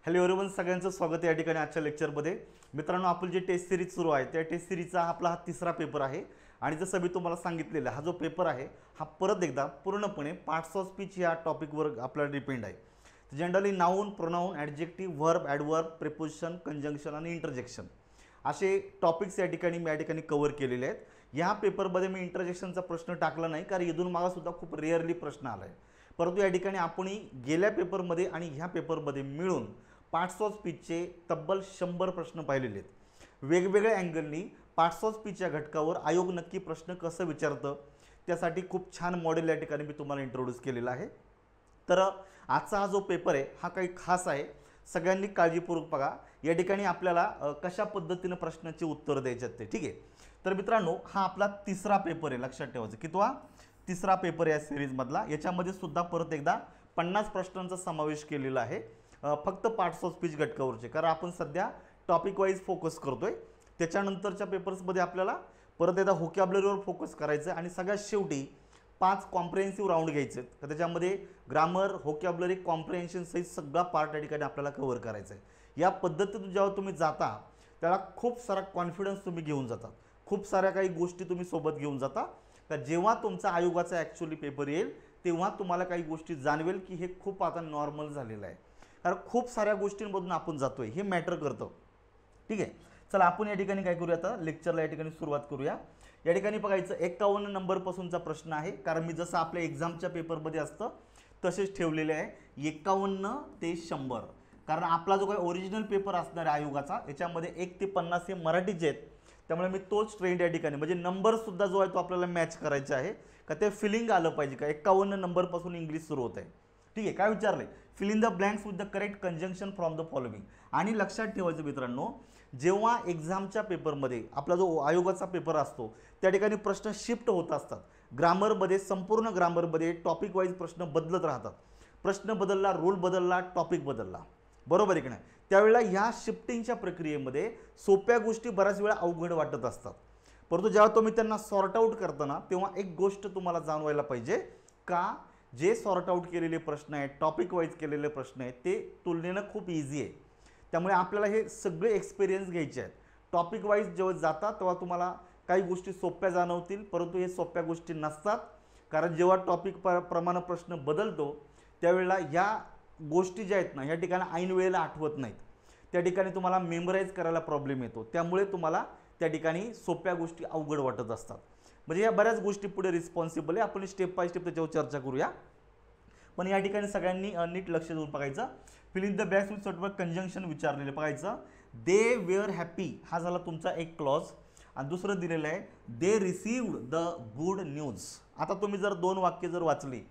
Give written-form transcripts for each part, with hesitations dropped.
Hello everyone, सगळ्यांचं स्वागत आहे या ठिकाणी आजच्या लेक्चरमध्ये. मित्रांनो, आपली जी टेस्ट सिरीज सुरू आहे त्या टेस्ट सिरीजचा आपला हा तिसरा पेपर आहे आणि जसं मी तुम्हाला सांगितलेलं हा जो पेपर आहे हा परत एकदा पूर्णपणे पार्ट्स ऑफ स्पीच या टॉपिकवर आपल्याला डिपेंड आहे. Generally noun, pronoun, adjective, verb, adverb, preposition, conjunction आणि इंटरजेक्शन असे टॉपिक्स या ठिकाणी मी या ठिकाणी कव्हर केलेले आहेत. या पेपरमध्ये मी इंटरजेक्शनचा प्रश्न टाकला नाही कारण इथून मागंसुद्धा खूप रेअरली प्रश्न आला आहे. परंतु या ठिकाणी आपण गेल्या पेपरमध्ये आणि ह्या पेपरमध्ये मिळून पार्ट्स ऑफ स्पीचचे तब्बल 100 प्रश्न पाहिलेले आहेत. वेगवेगळ्या अँगलनी पार्ट्स ऑफ स्पीच या घटकावर आयोग नक्की प्रश्न कसं विचारतं त्यासाठी खूप छान मॉडेल या ठिकाणी मी तुम्हाला इंट्रोड्यूस केलेला आहे. तर आजचा हा जो पेपर आहे हा काही खास आहे. सगळ्यांनी काळजीपूर्वक बघा. या ठिकाणी आपल्याला कशा पद्धतीनं प्रश्नाचे उत्तर द्यायचे ते, ठीक आहे. तर मित्रांनो, हा आपला तिसरा पेपर आहे, लक्षात ठेवायचं. कितवा? तिसरा पेपर या सिरीजमधला. याच्यामध्ये सुद्धा परत एकदा 50 प्रश्नांचा समावेश केलेला आहे, फक्त पार्ट्स ऑफ स्पीच घटकावरचे. कारण आपण सध्या टॉपिक वाईज फोकस करतोय. त्याच्यानंतरच्या पेपर्समध्ये आपल्याला परत एकदा व्होकॅब्युलरीवर फोकस करायचं आणि सगळ्यात शेवटी 5 कॉम्प्रिहेन्सिव्ह राऊंड घ्यायचे आहेत. तर त्याच्यामध्ये ग्रामर, व्होकॅब्युलरी, कॉम्प्रिहेन्शन सहित सगळा पार्ट या ठिकाणी आपल्याला कव्हर करायचा आहे. या पद्धतीतून जेव्हा तुम्ही जाता त्याला खूप सारा कॉन्फिडन्स तुम्ही घेऊन जाता, खूप साऱ्या काही गोष्टी तुम्ही सोबत घेऊन जाता. तर जेव्हा तुमचा आयोगाचा ॲक्च्युअली पेपर येईल तेव्हा तुम्हाला काही गोष्टी जाणवेल की हे खूप आता नॉर्मल झालेलं आहे. कारण खूप साऱ्या गोष्टींमधून आपण जातोय, हे मॅटर करतं, ठीक आहे. चला आपण या ठिकाणी काय करूया, आता लेक्चरला या ठिकाणी सुरुवात करूया. या ठिकाणी बघायचं 51 नंबरपासूनचा प्रश्न आहे. कारण मी जसं आपल्या एक्झामच्या पेपरमध्ये असतं तसेच ठेवलेले आहे 51 ते 100. कारण आपला जो काही ओरिजिनल पेपर असणार आहे आयोगाचा याच्यामध्ये 1 ते 50 हे मराठीचे आहेत. त्यामुळे मी तोच ट्रेंड या ठिकाणी म्हणजे नंबरसुद्धा जो आहे तो आपल्याला मॅच करायचा आहे का ते फिलिंग आलं पाहिजे का 51 नंबरपासून इंग्लिश सुरू होत आहे, ठीक आहे. काय विचारलं आहे? Fill in the blanks with the correct conjunction from the following. आणि लक्षात ठेवायचं मित्रांनो, जेव्हा एक्झामच्या पेपरमध्ये आपला जो आयोगाचा पेपर असतो त्या ठिकाणी प्रश्न शिफ्ट होत असतात. ग्रामरमध्ये, संपूर्ण ग्रामरमध्ये टॉपिक वाईज प्रश्न बदलत राहतात. प्रश्न बदलला, रूल बदलला, टॉपिक बदलला, बरोबर आहे की नाही. त्यावेळेला ह्या शिफ्टिंगच्या प्रक्रियेमध्ये सोप्या गोष्टी बऱ्याच वेळा अवघड वाटत असतात. परंतु जेव्हा तुम्ही त्यांना सॉर्ट आऊट करताना तेव्हा एक गोष्ट तुम्हाला जाणवायला पाहिजे का जे सॉर्ट आऊट केलेले प्रश्न आहेत, टॉपिक वाईज केलेले प्रश्न आहेत ते तुलनेनं खूप इझी आहे. त्यामुळे आपल्याला हे सगळे एक्सपिरियन्स घ्यायचे आहेत. टॉपिक वाईज जेव्हा जातात तेव्हा तुम्हाला काही गोष्टी सोप्या जाणवतील, परंतु हे सोप्या गोष्टी नसतात. कारण जेव्हा टॉपिक प्रमाणे प्रश्न बदलतो त्यावेळेला ह्या गोष्टी ज्या आहेत ना ह्या ठिकाणी ऐन वेळेला आठवत नाहीत. त्या ठिकाणी तुम्हाला मेमराईज करायला प्रॉब्लेम येतो. त्यामुळे तुम्हाला त्या ठिकाणी सोप्या गोष्टी अवघड वाटत असतात. म्हणजे या बऱ्याच गोष्टी पुढे रिस्पॉन्सिबल आहे. आपण स्टेप बाय स्टेप त्याच्यावर चर्चा करूया. पण या ठिकाणी सगळ्यांनी नीट लक्ष देऊन बघायचं. Fill in the blanks with certified conjunction विचारलेले बघायचं. दे वेअर हॅपी हा झाला तुमचा एक क्लॉज. आणि दुसरं दिलेलं आहे दे रिसिव्ड द गुड न्यूज. आता तुम्ही जर 2 वाक्य जर वाचली,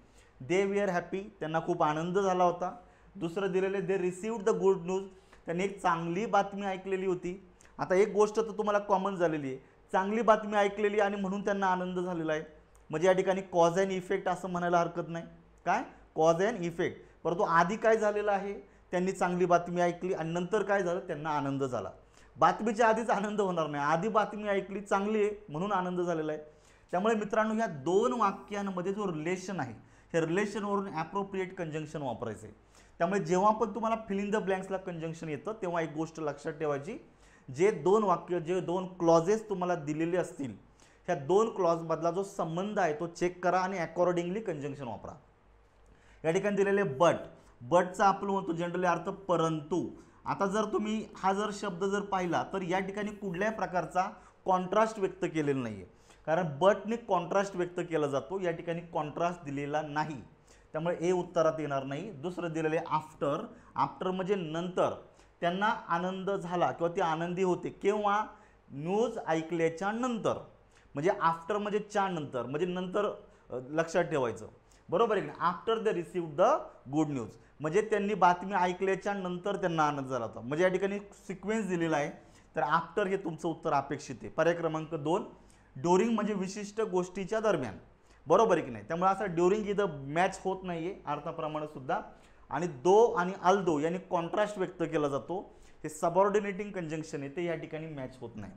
दे वेअर हॅपी त्यांना खूप आनंद झाला होता. दुसरं दिलेलं आहे दे रिसिव्ड द गुड न्यूज त्यांनी एक चांगली बातमी ऐकलेली होती. आता एक गोष्ट तर तुम्हाला कॉमन झालेली आहे, चांगली बातमी ऐकलेली आणि म्हणून त्यांना आनंद झालेला आहे. म्हणजे या ठिकाणी कॉज अँड इफेक्ट असं म्हणायला हरकत नाही. काय? Cause and effect. परंतु आधी काय झालेलं आहे, त्यांनी चांगली बातमी ऐकली आणि नंतर काय झालं, त्यांना आनंद झाला. बातमीच्या आधीच आनंद होणार नाही, आधी बातमी ऐकली, चांगली आहे म्हणून आनंद झालेला आहे. त्यामुळे मित्रांनो ह्या 2 वाक्यांमध्ये जो रिलेशन आहे त्या रिलेशनवरून ॲप्रोप्रिएट कंजंक्शन वापरायचं आहे. त्यामुळे जेव्हा पण तुम्हाला फिल इन द ब्लँक्सला कंजंक्शन येतं तेव्हा एक गोष्ट लक्षात ठेवायची, जे 2 वाक्य, जे 2 क्लॉजेस तुम्हाला दिलेले असतील ह्या 2 क्लॉजमधला जो संबंध आहे तो चेक करा आणि अकॉर्डिंगली कंजंक्शन वापरा. या ठिकाणी दिलेले बट, बटचा आपण म्हणतो जनरली अर्थ परंतु. आता जर तुम्ही हा जर शब्द जर पाहिला तर या ठिकाणी कुठल्याही प्रकारचा कॉन्ट्रास्ट व्यक्त केलेला नाही आहे. कारण बटने कॉन्ट्रास्ट व्यक्त केला जातो, या ठिकाणी कॉन्ट्रास्ट दिलेला नाही. त्यामुळे ए उत्तरात येणार नाही. दुसरं दिलेले आफ्टर, आफ्टर म्हणजे नंतर. त्यांना आनंद झाला किंवा ते आनंदी होते केव्हा, न्यूज ऐकल्याच्या नंतर. म्हणजे आफ्टर म्हणजे च्या नंतर, म्हणजे नंतर लक्षात ठेवायचं, बरोबर आहे की नाही. After the received the good news म्हणजे त्यांनी बातमी ऐकल्याच्या नंतर त्यांना आनंद झाला होता. म्हणजे या ठिकाणी सिक्वेन्स दिलेला आहे. तर आफ्टर हे तुमचं उत्तर अपेक्षित आहे. पर्याय क्रमांक 2. ड्युरिंग म्हणजे विशिष्ट गोष्टीच्या दरम्यान, बरोबर आहे की नाही. त्यामुळे असं ड्युरिंग इथं मॅच होत नाही आहे अर्थाप्रमाणे सुद्धा. आणि दो आणि अल्दो याने कॉन्ट्रास्ट व्यक्त केला जातो. हे सबऑर्डिनेटिंग कंजंक्शन आहे ते या ठिकाणी मॅच होत नाही.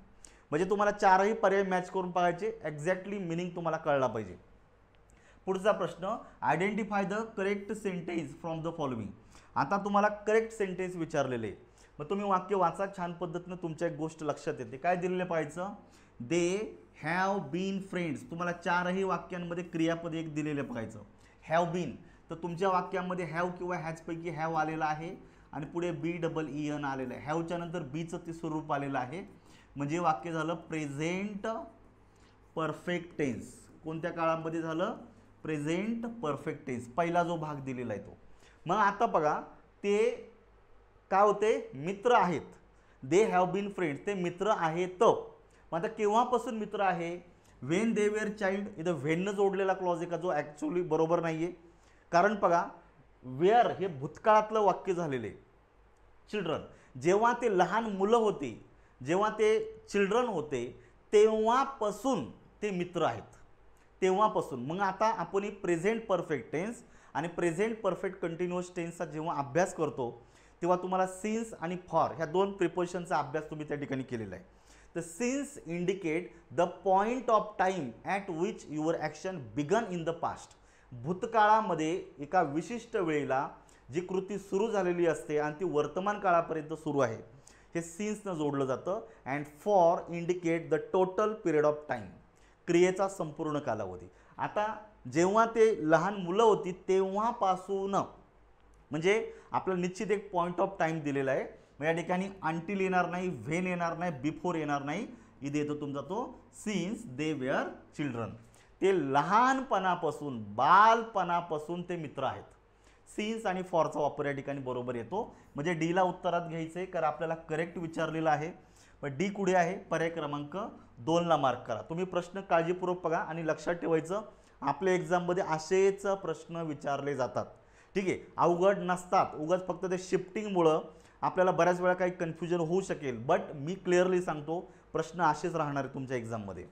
म्हणजे तुम्हाला 4ही पर्याय मॅच करून पाहायचे, एक्झॅक्टली मिनिंग तुम्हाला कळला पाहिजे. पुढचा प्रश्न, identify the correct sentence from the following. आता तुम्हाला करेक्ट सेंटेन्स विचारलेले, मग तुम्ही वाक्य वाचा छान पद्धतीनं, तुमच्या एक गोष्ट लक्षात येते. काय दिलेलं पाहायचं, दे हॅव बीन फ्रेंड्स. तुम्हाला चारही वाक्यांमध्ये क्रियापद एक दिलेले बघायचं. हॅव बीन, तर तुमच्या वाक्यामध्ये हॅव किंवा हॅजपैकी हॅव आलेला आहे आणि पुढे BEEN आलेलं आहे. हॅवच्या नंतर बीचं ते स्वरूप आलेलं आहे, म्हणजे वाक्य झालं प्रेझेंट परफेक्ट टेन्स. कोणत्या काळामध्ये झालं, प्रेझेंट परफेक्ट टेन्स, पहिला जो भाग दिलेला आहे तो. मग आता बघा ते काय होते, मित्र आहेत. दे हॅव बीन फ्रेंड्स, ते मित्र आहेत. मग आता केव्हापासून मित्र आहे, वेन दे वेअर चाइल्ड. इथं व्हेननं जोडलेला क्लॉज आहे का, जो ॲक्च्युली बरोबर नाही आहे. कारण बघा वेअर हे भूतकाळातलं वाक्य झालेले. चिल्ड्रन, जेव्हा ते लहान मुलं होती, जेव्हा ते चिल्ड्रन होते तेव्हापासून ते मित्र आहेत, तेव्हापासून. मग आता आपण ही प्रेझेंट परफेक्ट टेन्स आणि प्रेझेंट परफेक्ट कंटिन्युअस टेन्सचा जेव्हा अभ्यास करतो तेव्हा तुम्हाला सिन्स आणि फॉर ह्या दोन प्रिपोजिशनचा अभ्यास तुम्ही त्या ठिकाणी केलेला आहे. तर since indicate the point of time at which your action began in the past. भूतकाळामध्ये एका विशिष्ट वेळेला जी कृती सुरू झालेली असते आणि ती वर्तमान काळापर्यंत सुरू आहे, हे सिन्सनं जोडलं जातं. And for indicate the total period of time, क्रियेचा संपूर्ण कालावधी. आता जेव्हा ते लहान मुलं होती तेव्हापासून, म्हणजे आपल्याला निश्चित एक पॉईंट ऑफ टाईम दिलेला आहे. मग या ठिकाणी अंटिल येणार नाही, व्हेन येणार नाही, बिफोर येणार नाही, इथे येतो तुमचा तो सिन्स दे वेअर चिल्ड्रन. ते लहानपणापासून, बालपणापासून ते मित्र आहेत. सिन्स आणि फॉरचा वापर या ठिकाणी बरोबर येतो. म्हणजे डीला उत्तरात घ्यायचं आहे, कारण आपल्याला करेक्ट विचारलेला आहे. पण डी कुठे आहे, पर्याय क्रमांक 2ला मार्क करा. तुम्ही प्रश्न काळजीपूर्वक बघा आणि लक्षात ठेवायचं, आपल्या एक्झाममध्ये असेच प्रश्न विचारले जातात. ठीक आहे, अवघड नसतात. उगाच फक्त ते शिफ्टिंगमुळं आपल्याला बऱ्याच वेळा काही कन्फ्युजन होऊ शकेल, बट मी क्लिअरली सांगतो प्रश्न असेच राहणार आहे तुमच्या एक्झाममध्ये.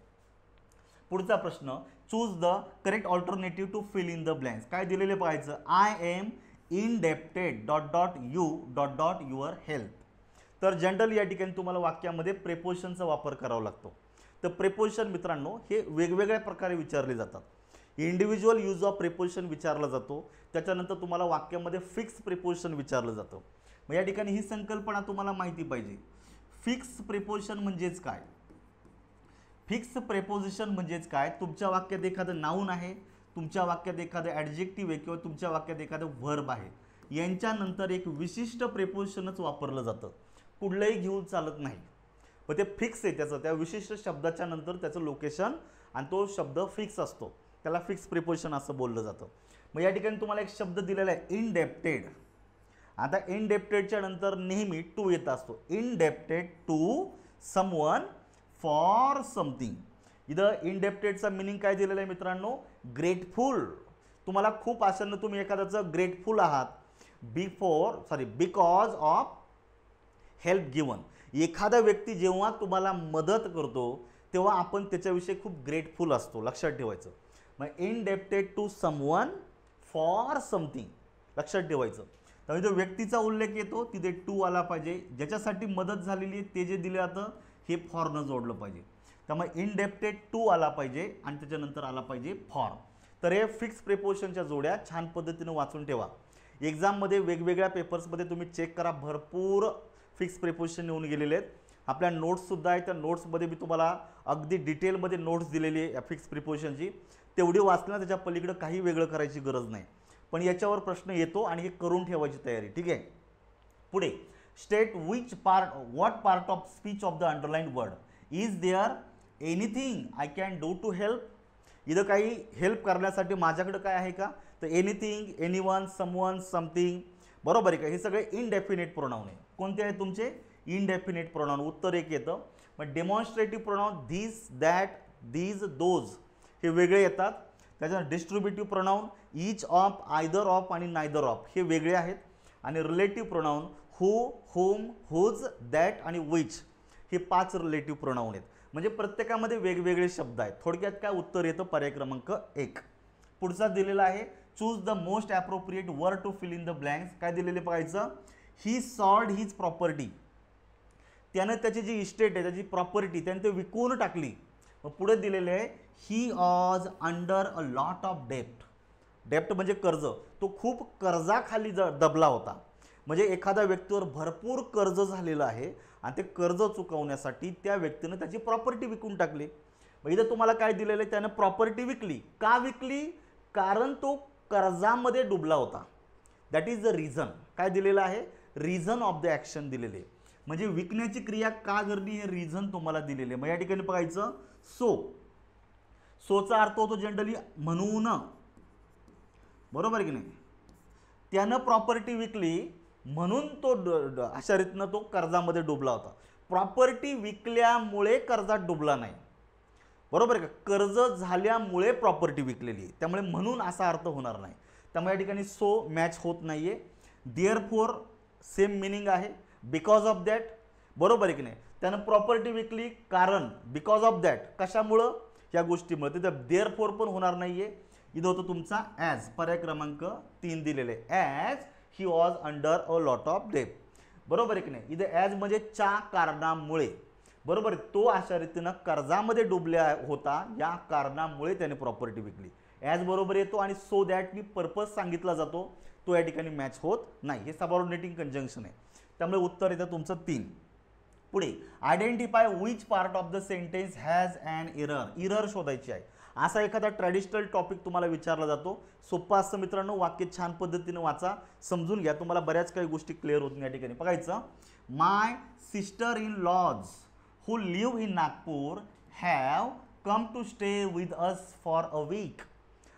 पुढचा प्रश्न, choose the correct alternative to fill in the blanks. काय दिलेले पाहायचं, I am indebted dot dot you dot dot your help. तर जनरली या ठिकाणी तुम्हाला वाक्यामध्ये प्रेपोजिशनचा वापर करावा लागतो. तर प्रेपोजिशन मित्रांनो हे वेगवेगळ्या प्रकारे विचारले जातात. इंडिव्हिज्युअल यूज ऑफ प्रेपोजिशन विचारला जातो, त्याच्यानंतर तुम्हाला वाक्यामध्ये फिक्स प्रेपोजिशन विचारलं जातं. मग या ठिकाणी ही संकल्पना तुम्हाला माहिती पाहिजे. फिक्स प्रेपोजिशन म्हणजेच काय, फिक्स प्रेपोजिशन म्हणजेच काय, तुमच्या वाक्यात एखादं नाऊन आहे, तुमच्या वाक्यात एखादं ॲडजेक्टिव्ह आहे किंवा तुमच्या वाक्यात एखादं व्हर्ब आहे, यांच्यानंतर एक विशिष्ट प्रेपोजिशनच वापरलं जातं, कुठलंही घेऊन चालत नाही. मग ते फिक्स आहे, त्याचं त्या विशिष्ट शब्दाच्या नंतर त्याचं लोकेशन आणि तो शब्द फिक्स असतो, त्याला फिक्स प्रेपोजिशन असं बोललं जातं. मग या ठिकाणी तुम्हाला एक शब्द दिलेला आहे इंडेप्टेड. आता इंडेप्टेडच्या नंतर नेहमी टू येत असतो, indebted to someone for something. इथं इंडेप्टेडचा मिनिंग काय दिलेला आहे मित्रांनो, ग्रेटफुल. तुम्हाला खूप आशानं तुम्ही एखाद्याचं ग्रेटफुल आहात बिकॉज ऑफ हेल्प गिवन. एखादा व्यक्ती जेव्हा तुम्हाला मदत करतो तेव्हा आपण त्याच्याविषयी खूप ग्रेटफुल असतो, लक्षात ठेवायचं. मग indebted to someone for something लक्षात ठेवायचं. तर जो व्यक्तीचा उल्लेख येतो तिथे टू आला पाहिजे, ज्याच्यासाठी मदत झालेली आहे ते जे दिलं जातं हे फॉरनं जोडलं पाहिजे. त्यामुळे इंडेप्टेड टू आला पाहिजे आणि त्याच्यानंतर आला पाहिजे फॉर. तर हे फिक्स प्रेपोजिशनच्या जोड्या छान पद्धतीनं वाचून ठेवा. एक्झाममध्ये वेगवेगळ्या पेपर्समध्ये तुम्ही चेक करा, भरपूर फिक्स प्रेपोजिशन येऊन गेलेले आहेत. आपल्या नोट्ससुद्धा आहेत, त्या नोट्समध्ये मी तुम्हाला अगदी डिटेलमध्ये नोट्स दिलेली आहे या फिक्स प्रिपोजिशनची. तेवढी वाचणं, त्याच्या पलीकडं काही वेगळं करायची गरज नाही. पण याच्यावर प्रश्न येतो आणि हे करून ठेवायची तयारी. ठीक आहे, पुढे state what part of speech of the underlined word is there anything I can do to help. इथं काही हेल्प करण्यासाठी माझ्याकडे काय आहे का, तर एनिथिंग, एनीवन, समवन, समथिंग, बरोबर आहे का. हे सगळे इनडेफिनेट प्रोनाउन आहे. कोणते आहेत तुमचे इनडेफिनेट प्रोनाउन, उत्तर एक येतं. मग demonstrative pronoun this, that, these, those हे वेगळे येतात. त्याच्यानंतर distributive pronoun each of, either of आणि नायदर ऑफ हे वेगळे आहेत. आणि relative pronoun who, whom, whose, that आणि विच हे 5 रिलेटिव्ह प्रोनाउन आहेत. म्हणजे प्रत्येकामध्ये वेगवेगळे शब्द आहेत. थोडक्यात काय उत्तर येतं, पर्याय क्रमांक 1. पुढचा दिलेला आहे choose the most appropriate word to fill in the blanks. काय दिलेले बघायचं, ही सॉल्ड हिज प्रॉपर्टी. त्यानं त्याची जी इस्टेट आहे, त्याची प्रॉपर्टी त्याने ते विकून टाकली. मग पुढे दिलेले आहे he was under a lot of डेप्ट. डेप्ट म्हणजे कर्ज, तो खूप कर्जाखाली दबला होता. म्हणजे एखाद्या व्यक्तीवर भरपूर कर्ज झालेलं आहे आणि ते कर्ज चुकवण्यासाठी त्या व्यक्तीने त्याची प्रॉपर्टी विकून टाकली. मग इथं तुम्हाला काय दिलेलं आहे, त्यानं प्रॉपर्टी विकली. का विकली? कारण तो कर्जामध्ये डुबला होता. That is the reason. काय दिलेलं आहे? रिझन ऑफ द ॲक्शन दिलेले. म्हणजे विकण्याची क्रिया का घडली हे रिझन तुम्हाला दिलेले. मग या ठिकाणी बघायचं सोचा अर्थ होतो जनरली म्हणून, बरोबर की नाही. त्यानं प्रॉपर्टी विकली म्हणून तो अशा रीतीनं तो कर्जामध्ये डुबला होता. प्रॉपर्टी विकल्यामुळे कर्जात डुबला नाही, बरोबर का. कर्ज झाल्यामुळे प्रॉपर्टी विकलेली, त्यामुळे म्हणून असा अर्थ होणार नाही. त्यामुळे या ठिकाणी मॅच होत नाहीये. देअरफॉर सेम मिनिंग आहे. बिकॉज ऑफ दॅट, बरोबर आहे की नाही. त्यानं प्रॉपर्टी विकली कारण बिकॉज ऑफ दॅट, कशामुळं? या गोष्टीमुळे. तिथं देअरफॉर पण होणार नाहीये. इथं होतं तुमचा ॲज, पर्याय क्रमांक 3 दिलेले. As he was under a lot of debt, बरोबर आहे की नाही. इथं ॲज म्हणजे च्या कारणामुळे, बरोबर. तो अशा रीतीनं कर्जामध्ये डुबल्या होता, या कारणामुळे त्याने प्रॉपर्टी विकली. ॲज बरोबर येतो आणि सो दॅट मी पर्पज सांगितला जातो, तो या ठिकाणी मॅच होत नाही. हे सबऑर्डिनेटिंग कंजंक्शन आहे. त्यामुळे उत्तर येतं तुमचं 3. पुढे identify which part of the sentence has an error. Error शोधायची आहे. असा एखादा ट्रॅडिशनल टॉपिक तुम्हाला विचारला जातो. सोप्पा असं मित्रांनो, वाक्य छान पद्धतीने वाचा, समजून घ्या, तुम्हाला बऱ्याच काही गोष्टी क्लिअर होत या ठिकाणी. बघायचं, my sister in laws who live in Nagpur have come to stay with us for a week.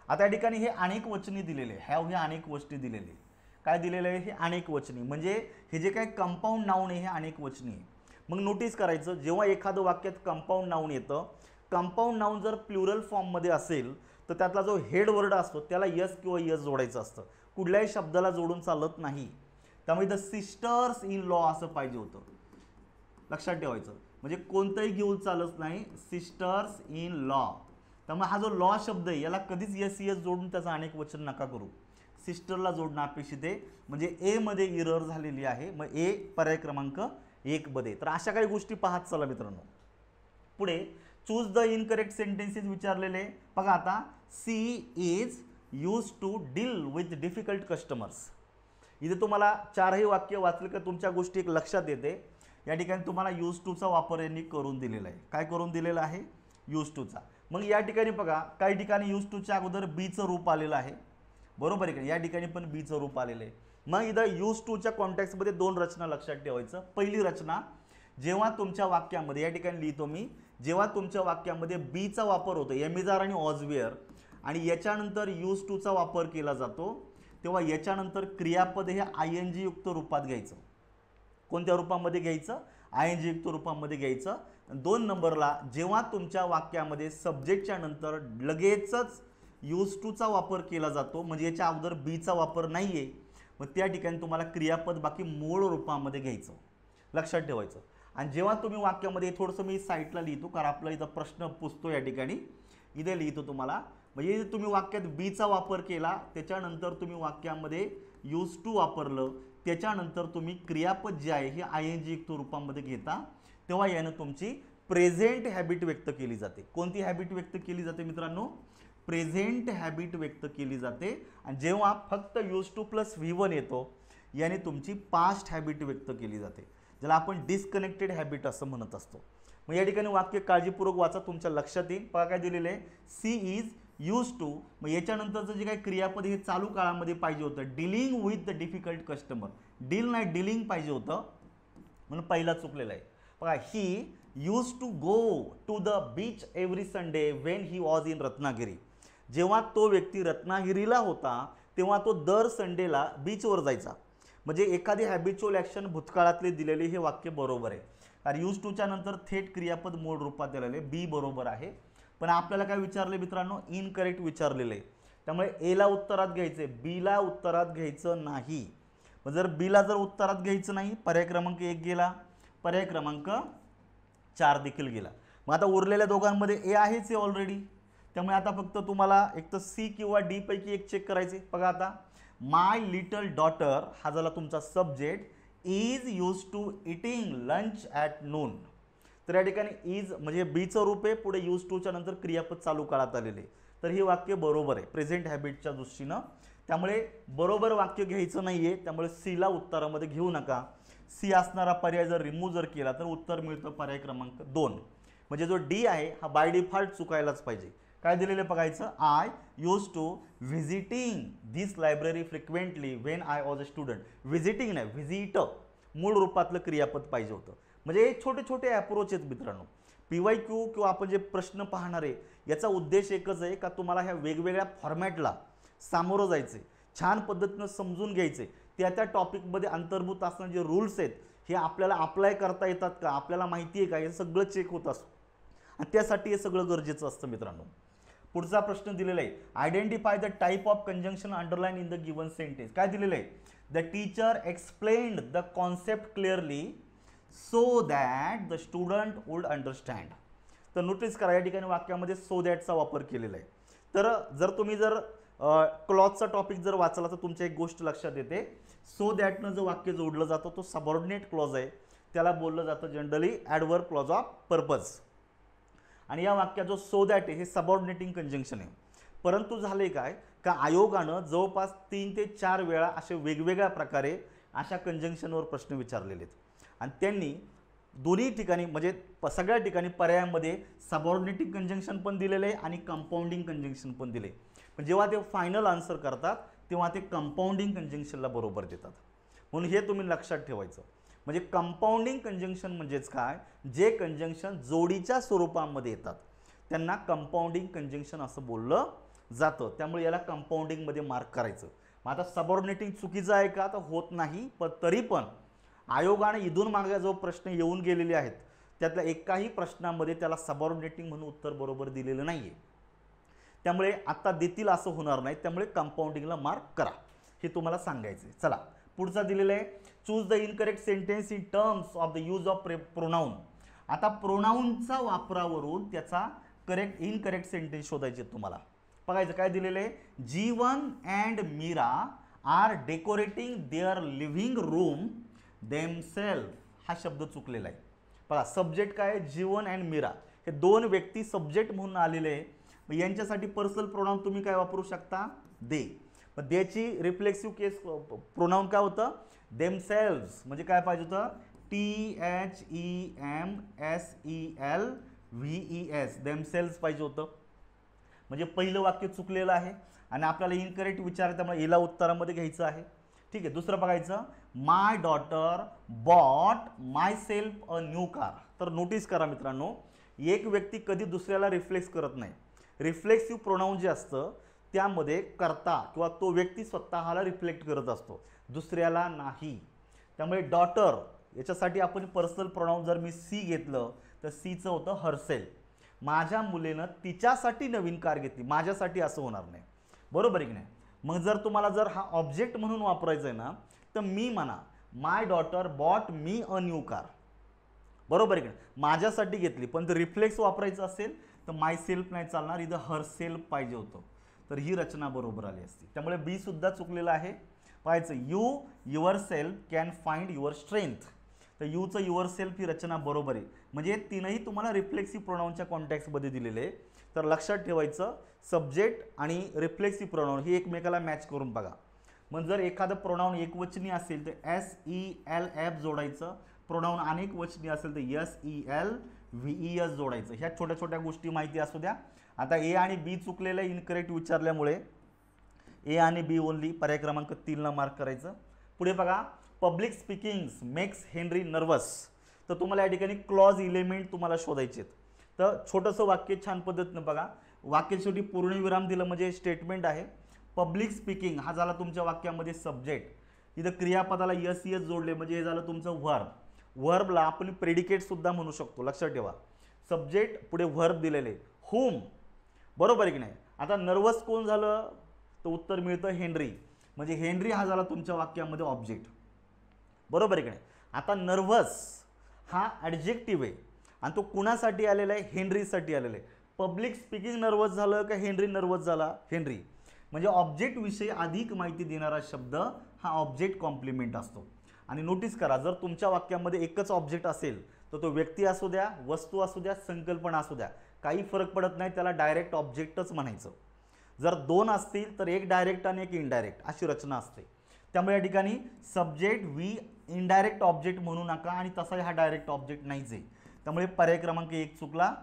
आता या ठिकाणी हे अनेक वचनी दिलेले. हॅव हे अनेक वचनी दिलेले. काय दिलेलं आहे? हे अनेक वचनी. म्हणजे हे जे काही कंपाऊंड नाउन आहे हे अनेक वचनी आहे. मग नोटीस करायचं, जेव्हा एखादं वाक्यात कंपाऊंड नाउन येतं, कंपाऊंड नाउन जर प्लुरल फॉर्ममध्ये असेल तर त्यातला जो हेड वर्ड असतो त्याला यस किंवा यस जोडायचं असतं. कुठल्याही शब्दाला जोडून चालत नाही. त्यामुळे द सिस्टर्स इन लॉ असं पाहिजे होतं. लक्षात ठेवायचं. म्हणजे कोणतंही घेऊन चालत नाही, सिस्टर्स इन लॉ. त्यामुळे हा जो लॉ शब्द आहे याला कधीच यस यस जोडून त्याचं अनेक वचन नका करू. सिस्टरला जोडणं अपेक्षित आहे. म्हणजे ए मध्ये एरर झालेली आहे. मग ए पर्याय क्रमांक 1 मध्ये. तर अशा काही गोष्टी पाहत चला मित्रांनो. पुढे चूज द इनकरेक्ट सेंटेन्सेस विचारलेले. बघा आता, she is use to deal with difficult customers. इथे तुम्हाला 4ही वाक्य वाचले का तुमच्या गोष्टी एक लक्षात येते. या ठिकाणी तुम्हाला यूज टूचा वापर यांनी करून दिलेला आहे. काय करून दिलेला आहे? यूज टूचा. मग या ठिकाणी बघा, काही ठिकाणी यूज टूच्या अगोदर बीचं रूप आलेलं आहे, बरोबर आहे का. या ठिकाणी पण बीचं रूप आलेलं आहे. मग इथं यूज टूच्या कॉन्टेक्स्टमध्ये 2 रचना लक्षात ठेवायचं. पहिली रचना, जेव्हा तुमच्या वाक्यामध्ये, या ठिकाणी लिहितो मी, जेव्हा तुमच्या वाक्यामध्ये बीचा वापर होतो, एमिजार आणि ऑजवेअर, आणि याच्यानंतर यूज टूचा वापर केला जातो, तेव्हा याच्यानंतर क्रियापद हे ING युक्त रूपात घ्यायचं. कोणत्या रूपामध्ये घ्यायचं? ING युक्त रूपामध्ये घ्यायचं. 2 नंबरला, जेव्हा तुमच्या वाक्यामध्ये सब्जेक्टच्या नंतर लगेचच यूज टूचा वापर केला जातो, म्हणजे याच्या अगोदर बीचा वापर नाही आहे, मग त्या ठिकाणी तुम्हाला क्रियापद बाकी मूळ रूपामध्ये घ्यायचं. लक्षात ठेवायचं. आणि जेव्हा तुम्ही वाक्यामध्ये, थोडंसं मी साईटला लिहितो कारण आपला इथं प्रश्न पुसतो, या ठिकाणी इथे लिहितो तुम्हाला. म्हणजे तुम्ही वाक्यात बीचा वापर केला, त्याच्यानंतर तुम्ही वाक्यामध्ये यूज टू वापरलं, त्याच्यानंतर तुम्ही क्रियापद जे आहे हे ING युक्त रूपामध्ये घेता, तेव्हा यानं तुमची प्रेझेंट हॅबिट व्यक्त केली जाते. कोणती हॅबिट व्यक्त केली जाते मित्रांनो? प्रेझेंट हॅबिट व्यक्त केली जाते. आणि जेव्हा फक्त यूज टू प्लस V1 येतो, याने तुमची पास्ट हॅबिट व्यक्त केली जाते, ज्याला आपण डिस्कनेक्टेड हॅबिट असं म्हणत असतो. मग या ठिकाणी वाक्य काळजीपूर्वक वाचा, तुमच्या लक्षात येईल. बघा काय दिलेलं आहे, सी इज यूज टू. मग याच्यानंतरचं जे काही क्रियापद हे चालू काळामध्ये पाहिजे होतं, dealing with the difficult customer. Deal नाही, डीलिंग पाहिजे होतं, म्हणून पहिला चुकलेला आहे. बघा, he used to go to the beach every Sunday when he was in Ratnagiri. जेव्हा तो व्यक्ती रत्नागिरीला होता तेव्हा तो दर संडेला बीचवर जायचा. म्हणजे एखादी हॅबिच्युअल ॲक्शन भूतकाळातले दिलेले हे वाक्य बरोबर आहे. कारण यूज टूच्या नंतर थेट क्रियापद मूळ रूपात दिलेले, बी बरोबर आहे. पण आपल्याला काय विचारले मित्रांनो? इनकरेक्ट विचारलेलं आहे. त्यामुळे एला उत्तरात घ्यायचं आहे, बीला उत्तरात घ्यायचं नाही. मग जर बीला जर उत्तरात घ्यायचं नाही, पर्याय क्रमांक 1 गेला, पर्याय क्रमांक 4 देखील गेला. मग आता उरलेल्या दोघांमध्ये ए आहेच आहे ऑलरेडी. त्यामुळे आता फक्त तुम्हाला एक तर सी किंवा डी पैकी एक चेक करायचे. बघा आता, माय लिटल डॉटर हा झाला तुमचा subject, is use to eating lunch at noon. तर या ठिकाणी इज म्हणजे बीचं रूप आहे, पुढे यूज टूच्या नंतर क्रियापद चालू काळात आलेले. तर हे वाक्य बरोबर आहे प्रेझेंट हॅबिटच्या दृष्टीनं. त्यामुळे बरोबर वाक्य घ्यायचं नाहीये, त्यामुळे सी ला उत्तरामध्ये घेऊ नका. सी असणारा पर्याय जर रिमूव्ह जर केला तर उत्तर मिळतं पर्याय क्रमांक 2. म्हणजे जो डी आहे हा बाय डिफॉल्ट चुकायलाच पाहिजे. काय दिलेलं बघायचं, I use to visiting this library frequently when I was a student. Visiting नाही, व्हिजिट मूळ रूपातलं क्रियापद पाहिजे होतं. म्हणजे हे छोटे छोटे अप्रोच आहेत मित्रांनो. PYQ किंवा आपण जे प्रश्न पाहणार आहे याचा उद्देश एकच आहे का तुम्हाला ह्या वेगवेगळ्या फॉर्मॅटला सामोरं जायचे, छान पद्धतीनं समजून घ्यायचे, त्या टॉपिकमध्ये अंतर्भूत असणारे जे रूल्स आहेत हे आपल्याला अप्लाय करता येतात का, आपल्याला माहिती आहे का, हे सगळं चेक होत असतं आणि त्यासाठी हे सगळं गरजेचं असतं मित्रांनो. पुढचा प्रश्न दिलेला आहे, identify the type of conjunction underline in the given sentence. काय दिलेलं आहे, the teacher explained the concept clearly so that the student would understand. तर नोटीस करा या ठिकाणी वाक्यामध्ये सो दॅटचा वापर केलेला आहे. तर जर तुम्ही जर क्लॉजचा टॉपिक जर वाचला तर तुमच्या एक गोष्ट लक्षात येते, सो दॅटनं जो वाक्य जोडलं जातं तो सबऑर्डिनेट क्लॉज आहे, त्याला बोललं जातं generally adverb clause of purpose. आणि या वाक्यात जो सो दॅट आहे हे सबऑर्डिनेटिंग कंजंक्शन आहे. परंतु झाले काय का आयोगानं जवळपास 3 ते 4 वेळा असे वेगवेगळ्या प्रकारे अशा कंजंक्शनवर प्रश्न विचारलेले आहेत आणि त्यांनी दोन्ही ठिकाणी म्हणजे सगळ्या ठिकाणी पर्यायामध्ये सबऑर्डिनेटिंग कंजंक्शन पण दिलेलं आहे आणि कंपाऊंडिंग कंजंक्शन पण दिले. पण जेव्हा ते फायनल आन्सर करतात तेव्हा ते कंपाऊंडिंग कंजंक्शनला बरोबर देतात. म्हणून हे तुम्ही लक्षात ठेवायचं. म्हणजे कंपाऊंडिंग कंजंक्शन म्हणजेच काय, जे कंजंक्शन जोडीच्या स्वरूपामध्ये येतात त्यांना कंपाऊंडिंग कंजंक्शन असं बोललं जातं. त्यामुळे याला कंपाऊंडिंगमध्ये मार्क करायचं. मग आता सबऑर्डिनेटिंग चुकीचं आहे का, तर होत नाही, पण तरी पण आयोगाने इथून मागे जो प्रश्न येऊन गेलेले आहेत त्यातल्या एकाही प्रश्नामध्ये त्याला सबऑर्डिनेटिंग म्हणून उत्तर बरोबर दिलेलं नाही आहे. त्यामुळे आता देतील असं होणार नाही, त्यामुळे कंपाऊंडिंगला मार्क करा, हे तुम्हाला सांगायचं आहे. चला पुढचा दिलेला आहे, choose the incorrect sentence in terms of the use of pronoun. आता प्रोनाऊनचा वापरावरून त्याचा इनकरेक्ट सेंटेन्स शोधायचे तुम्हाला. बघायचं काय दिलेलं आहे, Jeevan and Meera are decorating their living room themselves. हा शब्द चुकलेला आहे. बघा सब्जेक्ट काय आहे, जीवन अँड मीरा, हे दोन व्यक्ती सब्जेक्ट म्हणून आलेले आहे. यांच्यासाठी पर्सनल प्रोनाउन तुम्ही काय वापरू शकता, दे. पण देची रिफ्लेक्सिव्ह केस प्रोनाउन काय होतं, देमसेल्व्स. म्हणजे काय पाहिजे होतं, THEMSELVES, देमसेल्व्स पाहिजे होतं. म्हणजे पहिलं वाक्य चुकलेलं आहे आणि आपल्याला इनकरेक्ट विचार त्यामुळे याला उत्तरामध्ये घ्यायचं आहे. ठीक आहे. दुसरं बघायचं, my daughter bought myself a new car. तर नोटीस करा मित्रांनो, एक व्यक्ती कधी दुसऱ्याला रिफ्लेक्स करत नाही. रिफ्लेक्सिव्ह प्रोनाउन जे असतं त्यामध्ये कर्ता किंवा तो व्यक्ती स्वतःला रिफ्लेक्ट करत असतो, दुसऱ्याला नाही. त्यामुळे डॉटर याच्यासाठी आपण पर्सनल प्रोनाउन जर मी सी घेतलं तर सीचं होतं हरसेल. माझ्या मुलीनं तिच्यासाठी नवीन कार घेतली, माझ्यासाठी असं होणार नाही. बरोबर आहे की नाही. मग जर तुम्हाला जर हा ऑब्जेक्ट म्हणून वापरायचं आहे ना तर मी म्हणा, my daughter bought me a new car. बरोबर आहे की नाही, माझ्यासाठी घेतली. पण जर रिफ्लेक्स वापरायचं असेल तर माय सेल्फ नाही चालणार, इथं हर सेल्फ पाहिजे होतं. तर ही रचना बरोबर आली असती. त्यामुळे बी सुद्धा चुकलेलं आहे. पाहायचं, you your self can find your strength. तर यूचं युअर सेल्फ ही रचना बरोबर आहे. म्हणजे तीनही तुम्हाला रिफ्लेक्सिव्ह प्रोनाउनच्या कॉन्टॅक्समध्ये दिलेले आहे. तर लक्षात ठेवायचं, सब्जेक्ट आणि रिफ्लेक्सिव्ह प्रोनाउन ही एकमेकाला मॅच करून बघा. मग जर एखादं प्रोनाउन एकवचनी असेल तर SELF जोडायचं, प्रोनाउन अनेक वचनी असेल तर SELVES जोडायचं. ह्या छोट्या छोट्या गोष्टी माहिती असू द्या. आता ए आणि बी चुकलेलं इनकरेक्ट विचारल्यामुळे ए आणि बी ओनली, पर्याय क्रमांक 3ला मार्क करायचं. पुढे बघा, पब्लिक स्पीकिंग्स मेक्स हेनरी नर्वस. तर तुम्हाला या ठिकाणी क्लॉज इलेमेंट तुम्हाला शोधायचे आहेत. तर छोटंसं वाक्य छान पद्धतीनं बघा, वाक्य शेवटी पूर्णविराम दिलं म्हणजे स्टेटमेंट आहे. पब्लिक स्पीकिंग हा झाला तुमच्या वाक्यामध्ये सब्जेक्ट. इथं क्रियापदाला SES जोडले म्हणजे हे झालं तुमचं व्हर्ब. व्हर्बला आपण प्रेडिकेट सुद्धा म्हणू शकतो, लक्षात ठेवा. सब्जेक्ट पुढे व्हर्ब दिलेले, हुम. बरोबर आहे की नाही. आता नर्वस कोण झालं तर उत्तर मिळतं हेनरी. म्हणजे हेनरी हा झाला तुमच्या वाक्यामध्ये ऑब्जेक्ट. बरोबर आहे की नाही. आता नर्वस हा ॲडजेक्टिव्ह आहे आणि तो कुणासाठी आलेला आहे, हेनरीसाठी आलेला आहे. पब्लिक स्पीकिंग नर्वस झालं का हेनरी नर्वस झाला, हेनरी. म्हणजे ऑब्जेक्ट विषयी अधिक माहिती देणारा शब्द हा ऑब्जेक्ट कॉम्प्लिमेंट असतो. आणि नोटीस करा, जर तुमच्या वाक्यामध्ये एकच ऑब्जेक्ट असेल तर तो व्यक्ती असू द्या, वस्तू असू द्या, संकल्पना असू द्या, काही फरक पडत नाही, त्याला डायरेक्ट ऑब्जेक्टच म्हणायचं. जर दोन असतील तर एक डायरेक्ट आणि एक इनडायरेक्ट अशी रचना असते. त्यामुळे या ठिकाणी सब्जेक्ट वी इनडायरेक्ट ऑब्जेक्ट म्हणू नका आणि तसा हा डायरेक्ट ऑब्जेक्ट नाहीच आहे. त्यामुळे पर्याय क्रमांक 1 चुकला.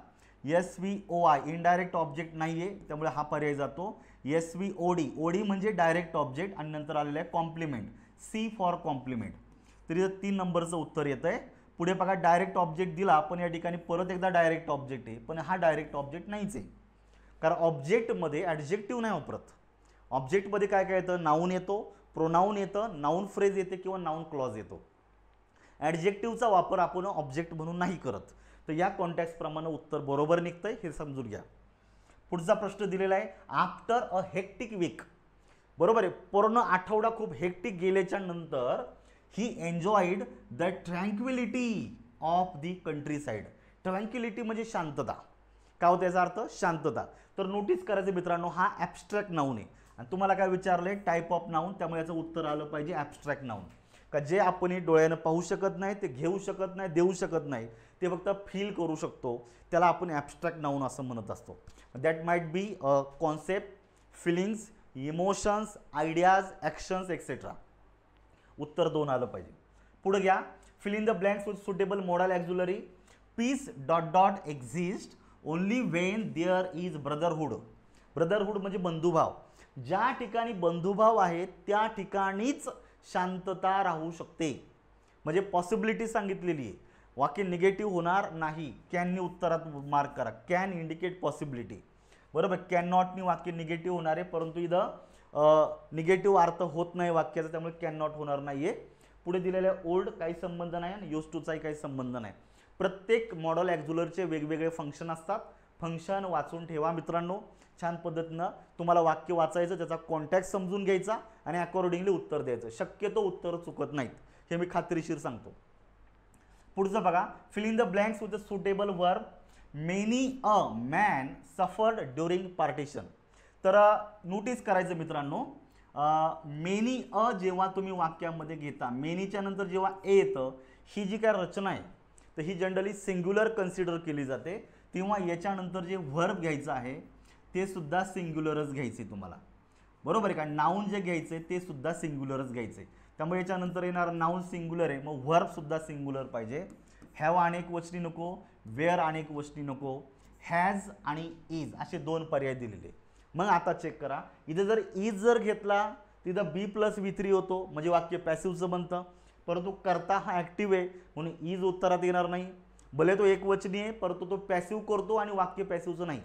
SVOI इनडायरेक्ट ऑब्जेक्ट नाही आहे, त्यामुळे हा पर्याय जातो. SVOD ओडी म्हणजे डायरेक्ट ऑब्जेक्ट आणि नंतर आलेलं आहे कॉम्प्लिमेंट, C फॉर कॉम्प्लिमेंट. तरी 3 नंबरचं उत्तर येतं आहे. पुढे बघा डायरेक्ट ऑब्जेक्ट दिला, पण या ठिकाणी परत एकदा डायरेक्ट ऑब्जेक्ट आहे, पण हा डायरेक्ट ऑब्जेक्ट नाहीच आहे. कारण ऑब्जेक्टमध्ये ॲडजेक्टिव्ह नाही वापरत. ऑब्जेक्टमध्ये काय काय येतं, नाऊन येतो, प्रोनाऊन येतं, नाऊन फ्रेज येते किंवा नाऊन क्लॉज येतो. ॲडजेक्टिव्हचा वापर आपण ऑब्जेक्ट म्हणून नाही करत. तर या कॉन्टॅक्टप्रमाणे उत्तर बरोबर निघतंय हे समजून घ्या. पुढचा प्रश्न दिलेला आहे आफ्टर अ हेक्टिक वीक. बरोबर आहे, पूर्ण आठवडा खूप हेक्टिक गेल्याच्या नंतर he enjoyed the tranquillity of the countryside. Tranquillity म्हणजे शांतता. काय होतं याचा अर्थ, शांतता. तर नोटीस करायचं मित्रांनो, हा ॲब्स्ट्रॅक्ट नाऊन आहे आणि तुम्हाला काय विचारलंय टाईप ऑफ नाऊन, त्यामुळे याचं उत्तर आलं पाहिजे ॲब्स्ट्रॅक्ट नाऊन. का जे आपण डोळ्यानं पाहू शकत नाही, ते घेऊ शकत नाही, देऊ शकत नाही, ते फक्त फील करू शकतो, त्याला आपण ॲब्स्ट्रॅक्ट नाऊन असं म्हणत असतो. That might be concept, feelings, emotions, ideas, actions etcetera. उत्तर 2 आलं पाहिजे. पुढे घ्या, fill in the blanks with suitable modal auxiliary. Peace dot dot exist only when there is brotherhood. Brotherhood म्हणजे बंधुभाव. ज्या ठिकाणी बंधुभाव आहेत त्या ठिकाणीच शांतता राहू शकते. म्हणजे पॉसिबिलिटी सांगितलेली आहे, वाक्य निगेटिव्ह होणार नाही. कॅननी उत्तरात मार्क करा, कॅन इंडिकेट पॉसिबिलिटी. बरोबर, कॅन नॉटनी वाक्य निगेटिव्ह होणार आहे, परंतु इथं निगेटिव्ह अर्थ होत नाही वाक्याचा, त्यामुळे कॅन नॉट होणार नाही आहे. पुढे दिलेल्या ओल्ड काही संबंध नाही आणि यूज टूचाही काही संबंध नाही. प्रत्येक मॉडल ॲक्झुलरचे वेगवेगळे फंक्शन असतात. फंक्शन वाचून ठेवा मित्रांनो, छान पद्धतीनं तुम्हाला वाक्य वाचायचं, त्याचा कॉन्टॅक्ट समजून घ्यायचा आणि अकॉर्डिंगली उत्तर द्यायचं. शक्यतो उत्तर चुकत नाहीत, हे मी खात्रीशीर सांगतो. पुढचं बघा, fill in the blanks with a suitable verb. Many a man suffered during partition. तर नोटीस करायचं मित्रांनो, मेनी अ जेव्हा तुम्ही वाक्यामध्ये घेता, मेनीच्या नंतर जेव्हा ए येतं, ही जी काय रचना आहे तर ही जनरली सिंग्युलर कन्सिडर केली जाते. तेव्हा याच्यानंतर जे व्हर्ब घ्यायचं आहे ते सुद्धा सिंग्युलरच घ्यायचे तुम्हाला. बरोबर आहे का, नाऊन जे घ्यायचे ते सुद्धा सिंग्युलरच घ्यायचे. त्यामुळे याच्यानंतर येणार नाऊन सिंग्युलर आहे, मग व्हर्ब सुद्धा सिंग्युलर पाहिजे. हॅव अनेक वचनी नको, वेअर अनेक वचनी नको, हॅज आणि इज असे 2 पर्याय दिलेले. मग आता चेक करा, इथे जर इज जर घेतला तिथं B+V3 होतो, म्हणजे वाक्य पॅसिव्हचं बनतं. परंतु करता हा ॲक्टिव्ह आहे म्हणून इज उत्तरात येणार नाही. भले तो एक वचनी आहे परंतु तो पॅसिव्ह करतो आणि वाक्य पॅसिव्हचं नाही.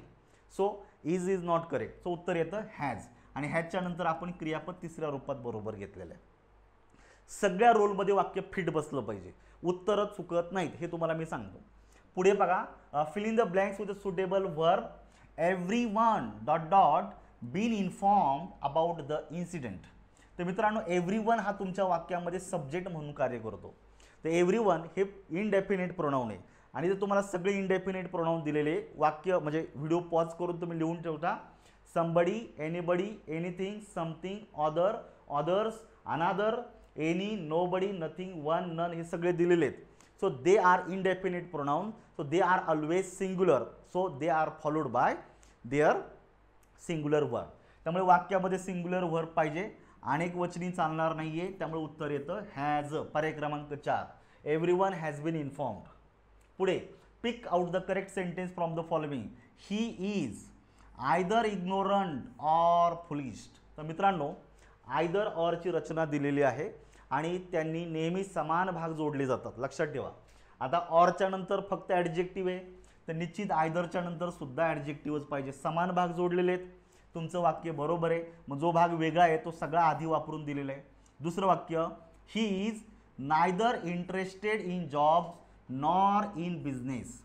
So is not correct. So उत्तर येतं हॅज. आणि हॅजच्या नंतर आपण क्रियापद 3ऱ्या रूपात बरोबर घेतलेलं आहे. सगळ्या रोलमध्ये वाक्य फिट बसलं पाहिजे, उत्तरं चुकत नाहीत, हे तुम्हाला मी सांगतो. पुढे बघा, fill in the blanks with a suitable verb. Everyone dot dot been informed about the incident. तर मित्रांनो, एव्हरीवन हा तुमच्या वाक्यामध्ये सब्जेक्ट म्हणून कार्य करतो. तर एव्हरीवन हे इनडेफिनेट प्रोनाऊन आहे आणि जर तुम्हाला सगळे इनडेफिनेट प्रोनाऊन दिलेले वाक्य म्हणजे व्हिडिओ पॉज करून तुम्ही लिहून ठेवता. Somebody, anybody, anything, something, other, others, another, any, nobody, nothing, one, none हे सगळे दिलेले आहेत. So they are indefinite pronoun, so they are always singular, so they are followed by their singular verb. त्यामुळे वाक्यामध्ये सिंग्युलर वर्ब पाहिजे, अनेक वचनी चालणार नाहीये, त्यामुळे उत्तर येतं हॅज. पर्याय क्रमांक 4, एव्हरीवन हॅज बीन इन्फॉर्म्ड. पुढे, pick out the correct sentence from the following. He is either ignorant or foolish. तर मित्रांनो, आयदर ऑरची रचना दिलेली आहे आणि त्यांनी नेहमी समान भाग जोडले जातात, लक्षात ठेवा. आता ऑरच्या नंतर फक्त ॲडजेक्टिव्ह आहे, तर निश्चित आयदरच्या नंतर सुद्धा ॲडजेक्टिव्हच पाहिजे. समान भाग जोडलेले आहेत, तुमचं वाक्य बरोबर आहे. मग जो भाग वेगळा आहे तो सगळा आधी वापरून दिलेला आहे. दुसरं वाक्य, he is neither interested in jobs nor in business.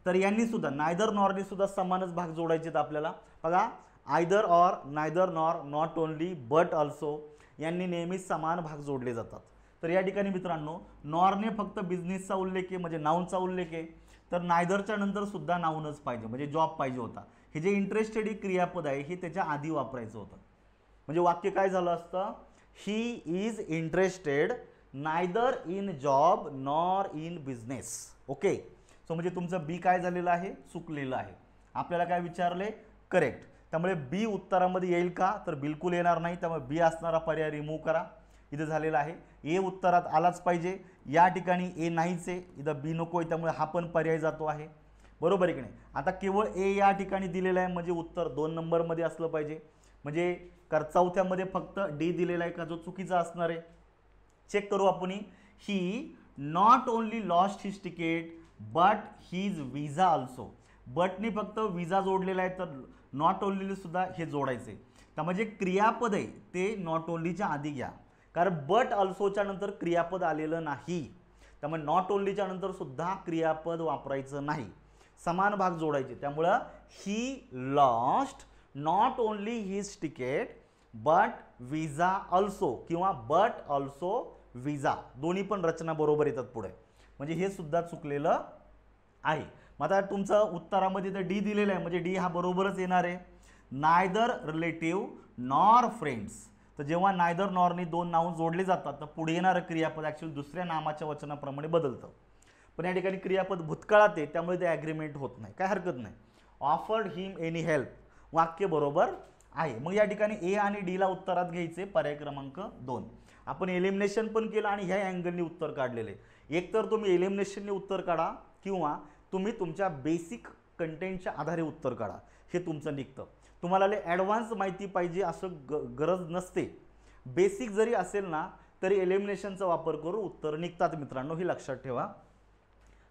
तर यांनी सुद्धा नायदर नॉरनी सुद्धा समानच भाग जोडायचे आहेत आपल्याला. बघा, either or, neither nor, not only, but also यांनी नेहमी समान भाग जोडले जातात. तर या ठिकाणी मित्रांनो, नॉरने फक्त बिझनेसचा उल्लेख आहे म्हणजे नाऊनचा उल्लेख आहे, तर नायदरच्या नंतर सुद्धा नाऊनच पाहिजे म्हणजे जॉब पाहिजे होता. हे जे इंटरेस्टेड ही क्रियापद आहे हे त्याच्या आधी वापरायचं होतं. म्हणजे वाक्य काय झालं असतं, he is interested neither in job nor in business. Okay, so म्हणजे तुमचं बी काय झालेलं आहे, चुकलेलं आहे. आपल्याला काय विचारले, करेक्ट. त्यामुळे बी उत्तरामध्ये येईल का, तर बिलकुल येणार नाही. त्यामुळे बी असणारा पर्याय रिमूव्ह करा. इथं झालेला आहे. ए उत्तरात आलाच पाहिजे. या ठिकाणी ए नाहीच आहे, इथं बी नको आहे, त्यामुळे हा पण पर्याय जातो आहे. बरोबर आहे की नाही. आता केवळ ए या ठिकाणी दिलेलं आहे म्हणजे उत्तर 2 नंबरमध्ये असलं पाहिजे. म्हणजे चौथ्यामध्ये फक्त डी दिलेला आहे का, जो चुकीचा असणार आहे. चेक करू आपण. He not only lost his ticket but his visa also. बटने फक्त विजा जोडलेला आहे, तर नॉट ओनली सुद्धा हे जोडायचे. तर म्हणजे क्रियापद आहे ते नॉट ओनलीच्या आधी घ्या, कारण बट ऑल्सोच्या नंतर क्रियापद आलेलं नाही. त्यामुळे नॉट ओनलीच्या नंतर सुद्धा क्रियापद वापरायचं नाही, समान भाग जोडायचे. त्यामुळं he lost not only his ticket but visa also किंवा बट ऑल्सो विजा, दोन्ही पण रचना बरोबर येतात पुढे. म्हणजे हे सुद्धा चुकलेलं आहे. मग आता तुमचं उत्तरामध्ये तर डी दिलेलं आहे, म्हणजे डी हा बरोबरच येणार आहे. Neither relative nor friends. तर जेव्हा नायदर नॉरनी दोन नावं जोडले जातात तर पुढे येणारं क्रियापद ॲक्च्युअली दुसऱ्या नामाच्या वचनाप्रमाणे बदलतं. पण या ठिकाणी क्रियापद भूतकाळात आहे, त्यामुळे ते ॲग्रीमेंट होत नाही, काय हरकत नाही. ऑफर्ड हिम एनी हेल्प, वाक्य बरोबर आहे. मग या ठिकाणी ए आणि डीला उत्तरात घ्यायचे, पर्याय क्रमांक 2. आपण एलिमिनेशन पण केलं आणि ह्या अँगलनी उत्तर काढलेले. एक तर तुम्ही एलिमिनेशनने उत्तर काढा किंवा तुम्ही तुमच्या बेसिक कंटेंटच्या आधारे उत्तर काढा, हे तुमचं निघतं. तुम्हाला ॲडव्हान्स माहिती पाहिजे असं गरज नसते. बेसिक जरी असेल ना तरी एलिमिनेशनचा वापर करून उत्तर निघतात मित्रांनो, हे लक्षात ठेवा.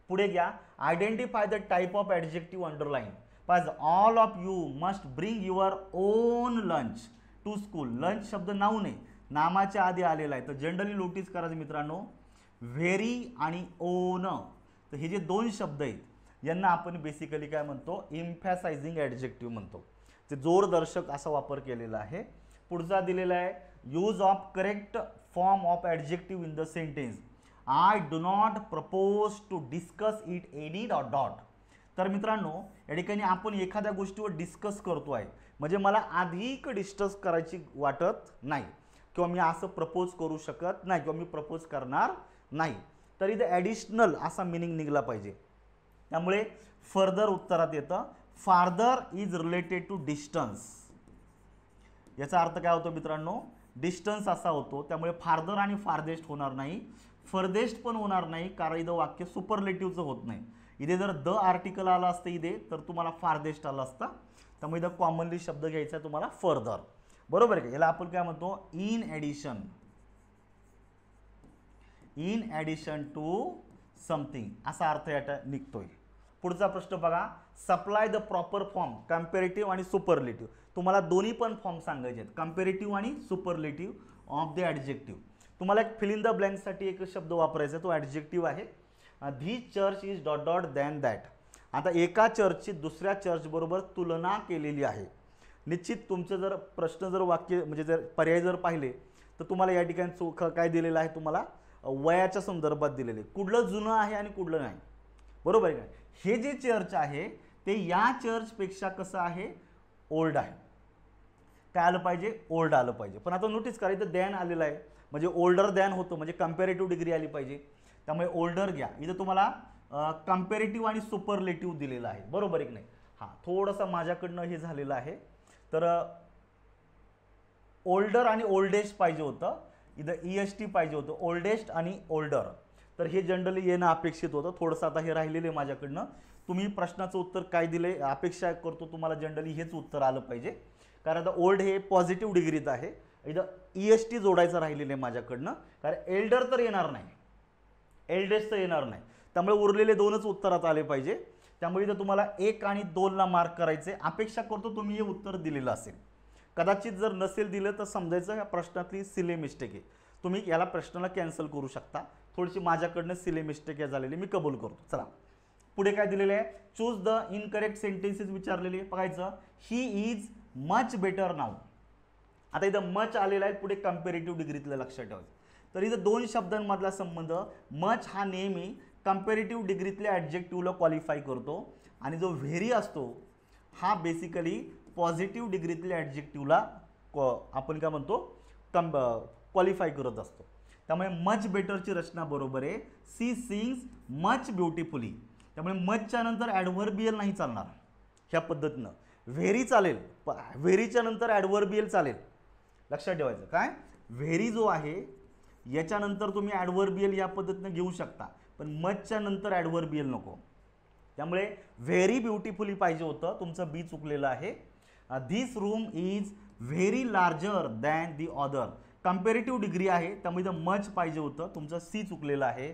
पुढे घ्या. Identify the type of adjective underline. पाहिजे all of you must bring your own lunch to school. Lunch शब्द नाव नाही, नामाच्या आधी आलेला आहे. तर जनरली नोटीस करायचं मित्रांनो, व्हेरी आणि ओन, तर हे जे दोन शब्द आहेत यांना आपण बेसिकली काय म्हणतो, इम्फॅसायझिंग ॲडजेक्टिव्ह म्हणतो. ते जोरदर्शक असा वापर केलेला आहे. पुढचा दिलेला आहे, use of correct form of adjective in the sentence. I do not propose to discuss it any dot dot. तर मित्रांनो या ठिकाणी आपण एखाद्या गोष्टीवर डिस्कस करतो आहे, म्हणजे मला अधिक डिस्कस करायची वाटत नाही किंवा मी असं प्रपोज करू शकत नाही किंवा मी प्रपोज करणार नाही, तर इथे ॲडिशनल असा मिनिंग निघला पाहिजे. त्यामुळे फर्दर उत्तरात येतं. Farther is related to distance. याचा अर्थ काय होतो मित्रांनो, डिस्टन्स असा होतो. त्यामुळे फार्दर आणि फार्देस्ट होणार नाही, फर्देस्ट पण होणार नाही, कारण इथं वाक्य सुपरलेटिव्हचं होत नाही. इथे जर द आर्टिकल आलं असतं इथे तर तुम्हाला फार्देस्ट आलं असतं. त्यामुळे इथं कॉमनली शब्द घ्यायचा तुम्हाला फर्दर. बरोबर आहे का. याला आपण काय म्हणतो, in addition, in addition to something असा अर्थ यात निघतोय. पुढचा प्रश्न बघा. Supply the proper form comparative आणि सुपरलेटिव्ह. तुम्हाला दोन्ही पण फॉर्म सांगायचे आहेत, कम्पॅरेटिव्ह आणि सुपरलेटिव्ह ऑफ द ॲडजेक्टिव्ह. तुम्हाला एक फिल इन द ब्लँकसाठी एक शब्द वापरायचा, तो ॲडजेक्टिव्ह आहे. This church is dot dot than that. आता एका चर्चची दुसऱ्या चर्चबरोबर तुलना केलेली आहे. निश्चित तुमचं जर प्रश्न जर वाक्य म्हणजे जर पर्याय जर पाहिले तर तुम्हाला या ठिकाणी काय दिलेलं आहे, तुम्हाला वयाच्या संदर्भात दिलेले, कुठलं जुनं आहे आणि कुठलं नाही. बरोबर आहे का. हे जे चर्च आहे ते या चर्चपेक्षा कसं आहे, ओल्ड आहे. काय आलं पाहिजे, ओल्ड आलं पाहिजे. पण आता नोटीस करा इथं दॅन आलेलं आहे, म्हणजे ओल्डर दॅन होतं, म्हणजे कम्पॅरेटिव्ह डिग्री आली पाहिजे. त्यामुळे ओल्डर घ्या. इथं तुम्हाला कम्पॅरेटिव्ह आणि सुपरलेटिव्ह दिलेलं आहे. बरोबर आहे की नाही. हां, थोडंसं माझ्याकडनं हे झालेलं आहे. तर ओल्डर आणि ओल्डेस्ट पाहिजे होतं, इथं EST पाहिजे होतं, ओल्डेस्ट आणि ओल्डर. तर हे जनरली येणं अपेक्षित होतं. थोडंसं आता हे राहिलेलं आहे माझ्याकडनं. तुम्ही प्रश्नाचं उत्तर काय दिले अपेक्षा करतो तुम्हाला जनरली हेच उत्तर आलं पाहिजे, कारण आता ओल्ड हे पॉझिटिव्ह डिग्रीत आहे. इथं EST जोडायचं राहिलेलं आहे माझ्याकडनं, कारण एल्डर तर येणार नाही, एल्डेस्ट तर येणार नाही. त्यामुळे उरलेले दोनच उत्तरात आले पाहिजे. त्यामुळे इथं तुम्हाला 1 आणि 2ला मार्क करायचे. अपेक्षा करतो तुम्ही हे उत्तर दिलेलं असेल. कदाचित जर नसेल दिलं तर समजायचं या प्रश्नातली सिले मिस्टेक आहे. तुम्ही याला प्रश्नाला कॅन्सल करू शकता. थोडीशी माझ्याकडनं सिले मिस्टेक आहे झालेली, मी कबूल करतो. चला पुढे काय दिलेलं आहे, चूज द इनकरेक्ट सेंटेन्सेस विचारलेले. बघायचं, he is much better now. आता इथं मच आलेला आहे, पुढे कम्पॅरेटिव्ह डिग्रीतलं लक्षात ठेवायचं. तर इथं दोन शब्दांमधला संबंध, मच हा नेहमी कम्पॅरेटिव्ह डिग्रीतल्या ॲडजेक्टिव्हला क्वालिफाय करतो आणि जो व्हेरी असतो हा बेसिकली पॉझिटिव्ह डिग्रीतल्या ॲडजेक्टिव्हला आपण काय म्हणतो क्वालिफाय करत असतो. त्यामुळे मच बेटरची रचना बरोबर आहे. She sings much beautifully. त्यामुळे मचच्या नंतर ॲडव्हर्बियल नाही चालणार ह्या पद्धतीनं. व्हेरी चालेल, व्हेरीच्या नंतर ॲडव्हर्बियल चालेल. लक्षात ठेवायचं काय, व्हेरी जो आहे याच्यानंतर तुम्ही ॲडव्हर्बियल या पद्धतीने घेऊ शकता, पण मचच्या नंतर ॲडव्हर्बियल नको. त्यामुळे व्हेरी ब्युटिफुली पाहिजे होतं, तुमचं बी चुकलेलं आहे. This room is very larger than the other. Comparative degree आहे त्यामुळे इथं मच पाहिजे होतं, तुमचं सी चुकलेलं आहे.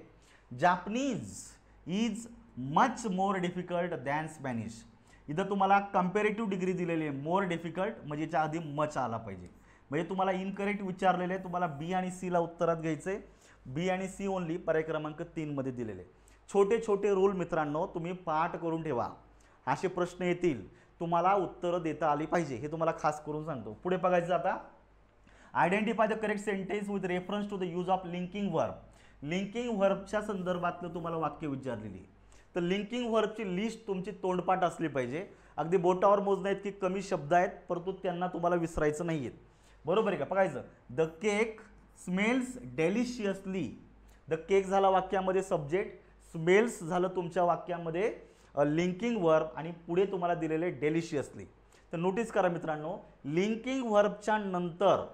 Japanese is much more difficult than Spanish. इथं तुम्हाला कंपॅरेटिव्ह डिग्री दिलेली आहे, मोर डिफिकल्ट म्हणजे याच्या आधी मच आला पाहिजे. म्हणजे तुम्हाला इनकरेक्ट विचारलेले आहे, तुम्हाला बी आणि सीला उत्तरात घ्यायचे. बी आणि सी ओनली पर्याय क्रमांक 3 मध्ये दिलेले. छोटे छोटे रूल मित्रांनो तुम्ही पाठ करून ठेवा, असे प्रश्न येतील तुम्हाला उत्तरं देता आली पाहिजे, हे तुम्हाला खास करून सांगतो. पुढे बघायचं आता, identify the correct sentence with reference to the use of linking verb. Linking व्हर्बच्या संदर्भातलं तुम्हाला वाक्य विचारलेली. तर लिंकिंग व्हर्बची लिस्ट तुमची तोंडपाठ असली पाहिजे. अगदी बोटावर मोजण्या इतकी कमी शब्द आहेत, परंतु त्यांना तुम्हाला विसरायचं नाही आहेत. बरोबर आहे का? बघायचं, the cake smells deliciously. The cake झाला वाक्यामध्ये सब्जेक्ट, स्मेल्स झालं तुमच्या वाक्यामध्ये लिंकिंग वर्ब, आणि पुढे तुम्हाला दिलेले डेलिशियसली. तर नोटीस करा मित्रांनो, लिंकिंग व्हर्बच्या नंतर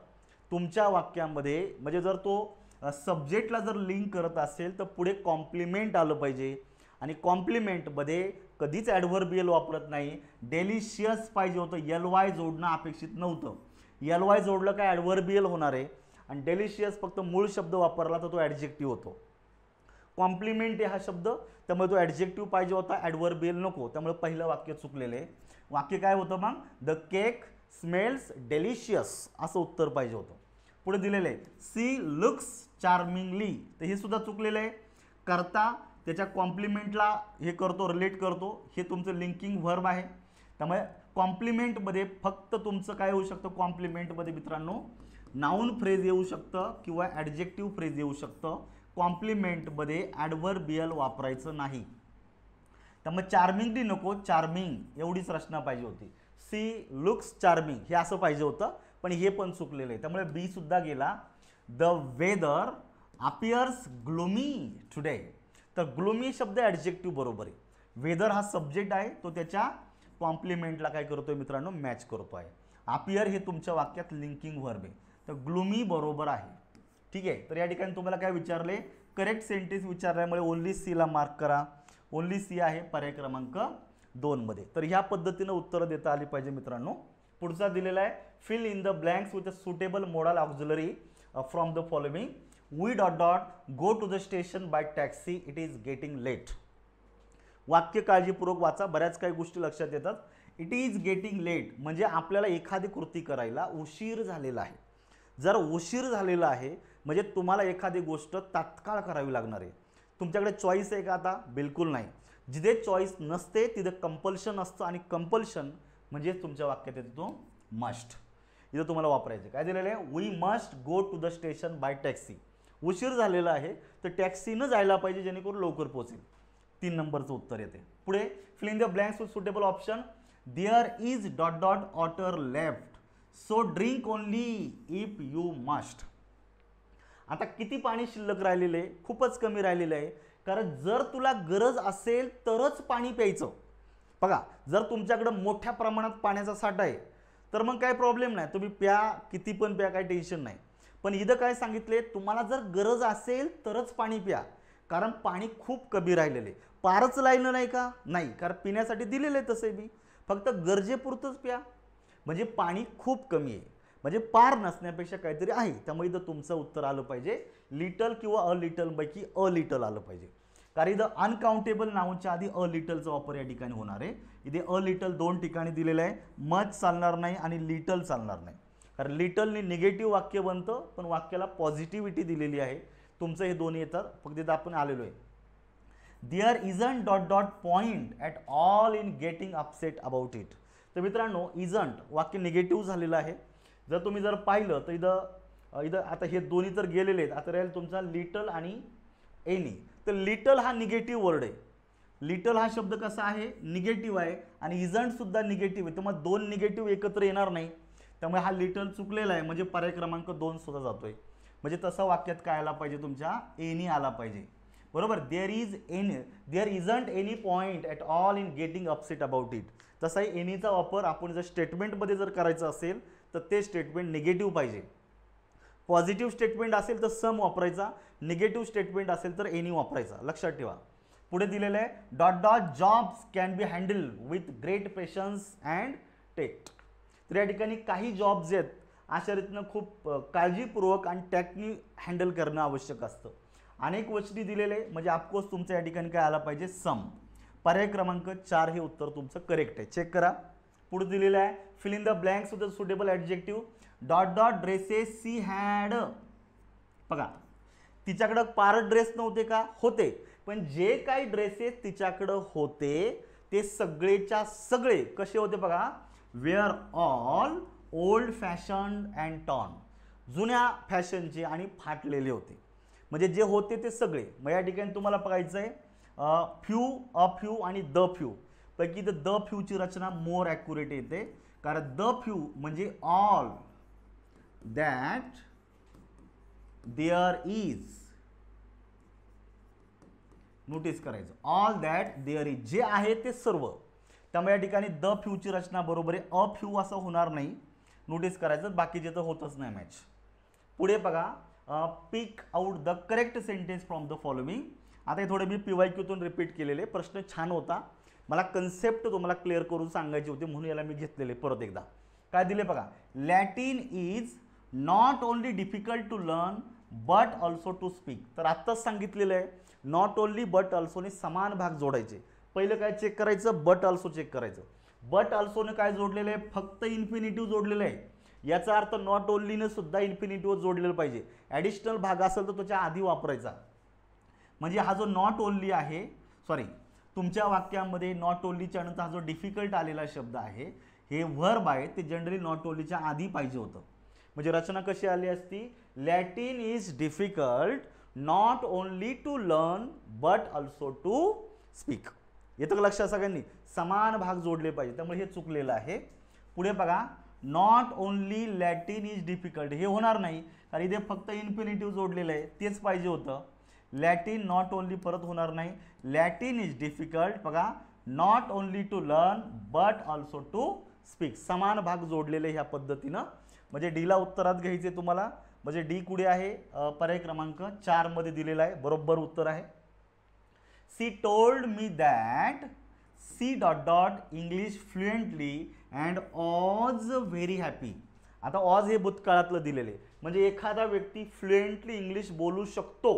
तुमच्या वाक्यामध्ये म्हणजे जर तो सब्जेक्टला जर लिंक करत असेल तर पुढे कॉम्प्लिमेंट आलं पाहिजे, आणि कॉम्प्लिमेंटमध्ये कधीच ॲडव्हर्बियल वापरत नाही. डेलिशियस पाहिजे होतं, LY जोडणं अपेक्षित नव्हतं. LY जोडलं काय ॲडव्हर्बियल होणार आहे, आणि डेलिशियस फक्त मूळ शब्द वापरला तर तो ॲडजेक्टिव्ह होतो. कॉम्प्लिमेंट आहे हा शब्द, त्यामुळे तो ॲडजेक्टिव्ह पाहिजे होता, ॲडव्हर्बियल नको. त्यामुळे पहिलं वाक्य चुकलेलं आहे. वाक्य काय होतं मग, द केक स्मेल्स डेलिशियस असं उत्तर पाहिजे होतं. पुढे दिलेलं आहे, सी लुक्स चार्मिंगली. तर हे सुद्धा चुकलेलं आहे. करता त्याच्या कॉम्प्लिमेंटला हे करतो, रिलेट करतो, हे तुमचं लिंकिंग व्हर्ब आहे. त्यामुळे कॉम्प्लिमेंटमध्ये फक्त तुमचं काय होऊ शकतं, कॉम्प्लिमेंटमध्ये मित्रांनो नाऊन फ्रेज येऊ शकतं किंवा ॲडजेक्टिव्ह फ्रेज येऊ शकतं. कॉम्प्लिमेंटमध्ये ॲडव्हर्बियल वापरायचं नाही. त्यामुळे चार्मिंगली नको, चार्मिंग एवढीच रचना पाहिजे होती. सी लुक्स चार्मिंग हे असं पाहिजे होतं, पण हे पण चुकलेलं आहे. त्यामुळे बी सुद्धा गेला. The weather appears gloomy today. तर ग्लुमी शब्द ॲडजेक्टिव्ह बरोबर आहे. वेदर हा सब्जेक्ट आहे, तो त्याच्या कॉम्प्लिमेंटला काय करतोय मित्रांनो, मॅच करतो आहे. अपियर हे तुमच्या वाक्यात लिंकिंग व्हर्ब आहे, तर ग्लुमी बरोबर आहे. ठीक आहे. तर या ठिकाणी तुम्हाला काय विचारले, करेक्ट सेंटेन्स विचारल्यामुळे ओनली सीला मार्क करा. ओनली सी आहे पर्याय क्रमांक 2 मध्ये. तर ह्या पद्धतीनं उत्तरं देता आली पाहिजे मित्रांनो. पुढचा दिलेला आहे, fill in the blanks with a suitable modal auxiliary from the following. We dot dot go to the station by taxi, it is getting late. वाक्य काळजीपूर्वक वाचा, बऱ्याच काही गोष्टी लक्षात येतात. इट इज गेटिंग लेट म्हणजे आपल्याला एखादी कृती करायला उशीर झालेला आहे. जर उशीर झालेला आहे म्हणजे तुम्हाला एखादी गोष्ट तात्काळ करावी लागणार आहे. तुमच्याकडे चॉईस आहे का आता? बिलकुल नाही. जिथे चॉईस नसते तिथे कंपल्शन असतं, आणि कंपल्शन म्हणजे तुमच्या वाक्यात येतो तो मस्ट. इथं तुम्हाला वापरायचं काय दिलेलं आहे, we must go to the station by taxi. उशीर झालेला आहे तर टॅक्सीनं जायला पाहिजे जेणेकरून लवकर पोहोचेल. 3 नंबरचं उत्तर येते. पुढे fill in the blanks with suitable option. There is dot dot water left, so drink only if you must. आता किती पाणी शिल्लक राहिलेलं आहे? खूपच कमी राहिलेलं आहे, कारण जर तुला गरज असेल तरच पाणी प्यायचं. बघा, जर तुमच्याकडं मोठ्या प्रमाणात पाण्याचा साठा आहे तर मग काय प्रॉब्लेम नाही, तुम्ही प्या, किती पण प्या, काही टेन्शन नाही. पण इथं काय सांगितले, तुम्हाला जर गरज असेल तरच पाणी प्या, कारण पाणी खूप कमी राहिलेले. पारच लायलं नाही का? नाही, कारण पिण्यासाठी दिलेलं आहे तसे बी, फक्त गरजेपुरतंच प्या. म्हणजे पाणी खूप कमी आहे, म्हणजे पार नसण्यापेक्षा काहीतरी आहे. त्यामुळे इथं तुमचं उत्तर आलं पाहिजे लिटल किंवा अ लिटल पैकी अ लिटल आलं पाहिजे. कारण इथं अनकाउंटेबल नाऊनच्या आधी अ लिटलचा वापर या ठिकाणी होणार आहे. इथे अ लिटल 2 ठिकाणी दिलेलं आहे. मच चालणार नाही आणि लिटल चालणार नाही, कारण लिटलने निगेटिव्ह वाक्य बनतं, पण वाक्याला पॉझिटिव्हिटी दिलेली आहे. तुमचं हे दोन्ही येतात, फक्त इथं आपण आलेलो आहे. There isn't dot dot point at all in getting upset about it. तर मित्रांनो इजंट वाक्य निगेटिव्ह झालेलं आहे. जर तुम्ही जर पाहिलं तर इथं आता हे दोन्ही तर गेलेले आहेत. आता राहील तुमचा लिटल आणि एनी. तर लिटल हा निगेटिव्ह वर्ड आहे. लिटल हा शब्द कसा आहे, निगेटिव्ह आहे, आणि इजंट सुद्धा निगेटिव्ह आहे. त्यामुळे 2 निगेटिव्ह एकत्र येणार नाही. त्यामुळे हा लिटल चुकलेला आहे, म्हणजे पर्याय क्रमांक 2 सुद्धा जातोय. म्हणजे तसं वाक्यात काय आला पाहिजे, तुमच्या एनी आला पाहिजे. बरोबर. There isn't any point at all in getting upset about it. तसाही एनीचा वापर आपण जर स्टेटमेंटमध्ये जर करायचं असेल तर ते स्टेटमेंट निगेटिव्ह पाहिजे. पॉझिटिव्ह स्टेटमेंट असेल तर सम वापरायचा, निगेटिव्ह स्टेटमेंट असेल तर एनी वापरायचा. लक्षात ठेवा. पुढे दिलेलं आहे dot dot jobs can be handle with great patience and tact. तर या ठिकाणी काही जॉब्स आहेत अशा रीतीनं खूप काळजीपूर्वक आणि टॅक्टनी हँडल करणं आवश्यक असतं. अनेक वचनी दिलेले म्हणजे ऑफकोर्स तुमचं या ठिकाणी काय आला पाहिजे सम. पर्याय क्रमांक 4 हे उत्तर तुमचं करेक्ट आहे. चेक करा. पुढे दिलेलं आहे fill in the blanks with the suitable adjective. Dot dot dresses she had. बघा तिच्याकडं पार ड्रेस नव्हते का? होते. पण जे काही ड्रेसेस तिच्याकडं होते ते सगळेच्या सगळे कसे होते बघा. Were all old fashion and torn. जुन्या फॅशनचे आणि फाटलेले होते. म्हणजे जे होते ते सगळे. मग या ठिकाणी तुम्हाला बघायचं आहे फ्यू, अ फ्यू आणि द फ्यू पैकी द फ्यूची रचना मोर ॲक्युरेट येते. कारण द फ्यू म्हणजे all that there is. Notice करायचं ऑल दॅट देअर इज जे आहे ते सर्व. त्यामुळे या ठिकाणी द फ्यूची रचना बरोबर आहे. अ फ्यू असं होणार नाही. नोटीस करायचं बाकीचे तर होतच नाही मॅच. पुढे बघा pick out the correct sentence from the following. आता हे थोडे मी PYQतून रिपीट केलेले. प्रश्न छान होता. मला कन्सेप्ट तुम्हाला क्लिअर करून सांगायची होती म्हणून याला मी घेतलेले परत एकदा. काय दिले बघा. Latin is not only difficult to learn but also to speak. तर आत्ताच सांगितलेलं आहे नॉट ओनली बट ऑल्सोने समान भाग जोडायचे. पहिलं काय चेक करायचं बट ऑल्सो चेक करायचं. बट ऑल्सोने काय जोडलेलं आहे फक्त इन्फिनिटिव्ह जोडलेलं आहे. याचा अर्थ नॉट ओनलीने सुद्धा इन्फिनिटिव्ह जोडलेलं पाहिजे. ॲडिशनल भाग असेल तर त्याच्या आधी वापरायचा. म्हणजे हा जो नॉट ओनली आहे तुमच्या वाक्यामध्ये नॉट ओनलीच्या नंतर हा जो डिफिकल्ट आलेला शब्द आहे हे व्हर्ब आहे ते जनरली नॉट ओनलीच्या आधी पाहिजे होतं. म्हणजे रचना कशी आली असती Latin is difficult not only to learn but also to speak. येतं का लक्षात सगळ्यांनी. समान भाग जोडले पाहिजे त्यामुळे हे चुकलेलं आहे. पुढे बघा not only Latin is difficult हे होणार नाही कारण इथे फक्त इन्फिनिटिव्ह जोडलेलं आहे तेच पाहिजे होतं. लॅटिन नॉट ओनली परत होणार नाही. लॅटिन इज डिफिकल्ट बघा not only to learn but also to speak. समान भाग जोडलेले ह्या पद्धतीनं. म्हणजे डीला उत्तरात घ्यायचे तुम्हाला. म्हणजे डी कुठे आहे पर्याय क्रमांक 4 मध्ये दिलेला आहे. बरोबर उत्तर आहे. She told me that she dot dot English fluently and was very happy. आता ऑज हे भूतकाळातलं दिलेले म्हणजे एखादा व्यक्ती फ्लुएंटली इंग्लिश बोलू शकतो.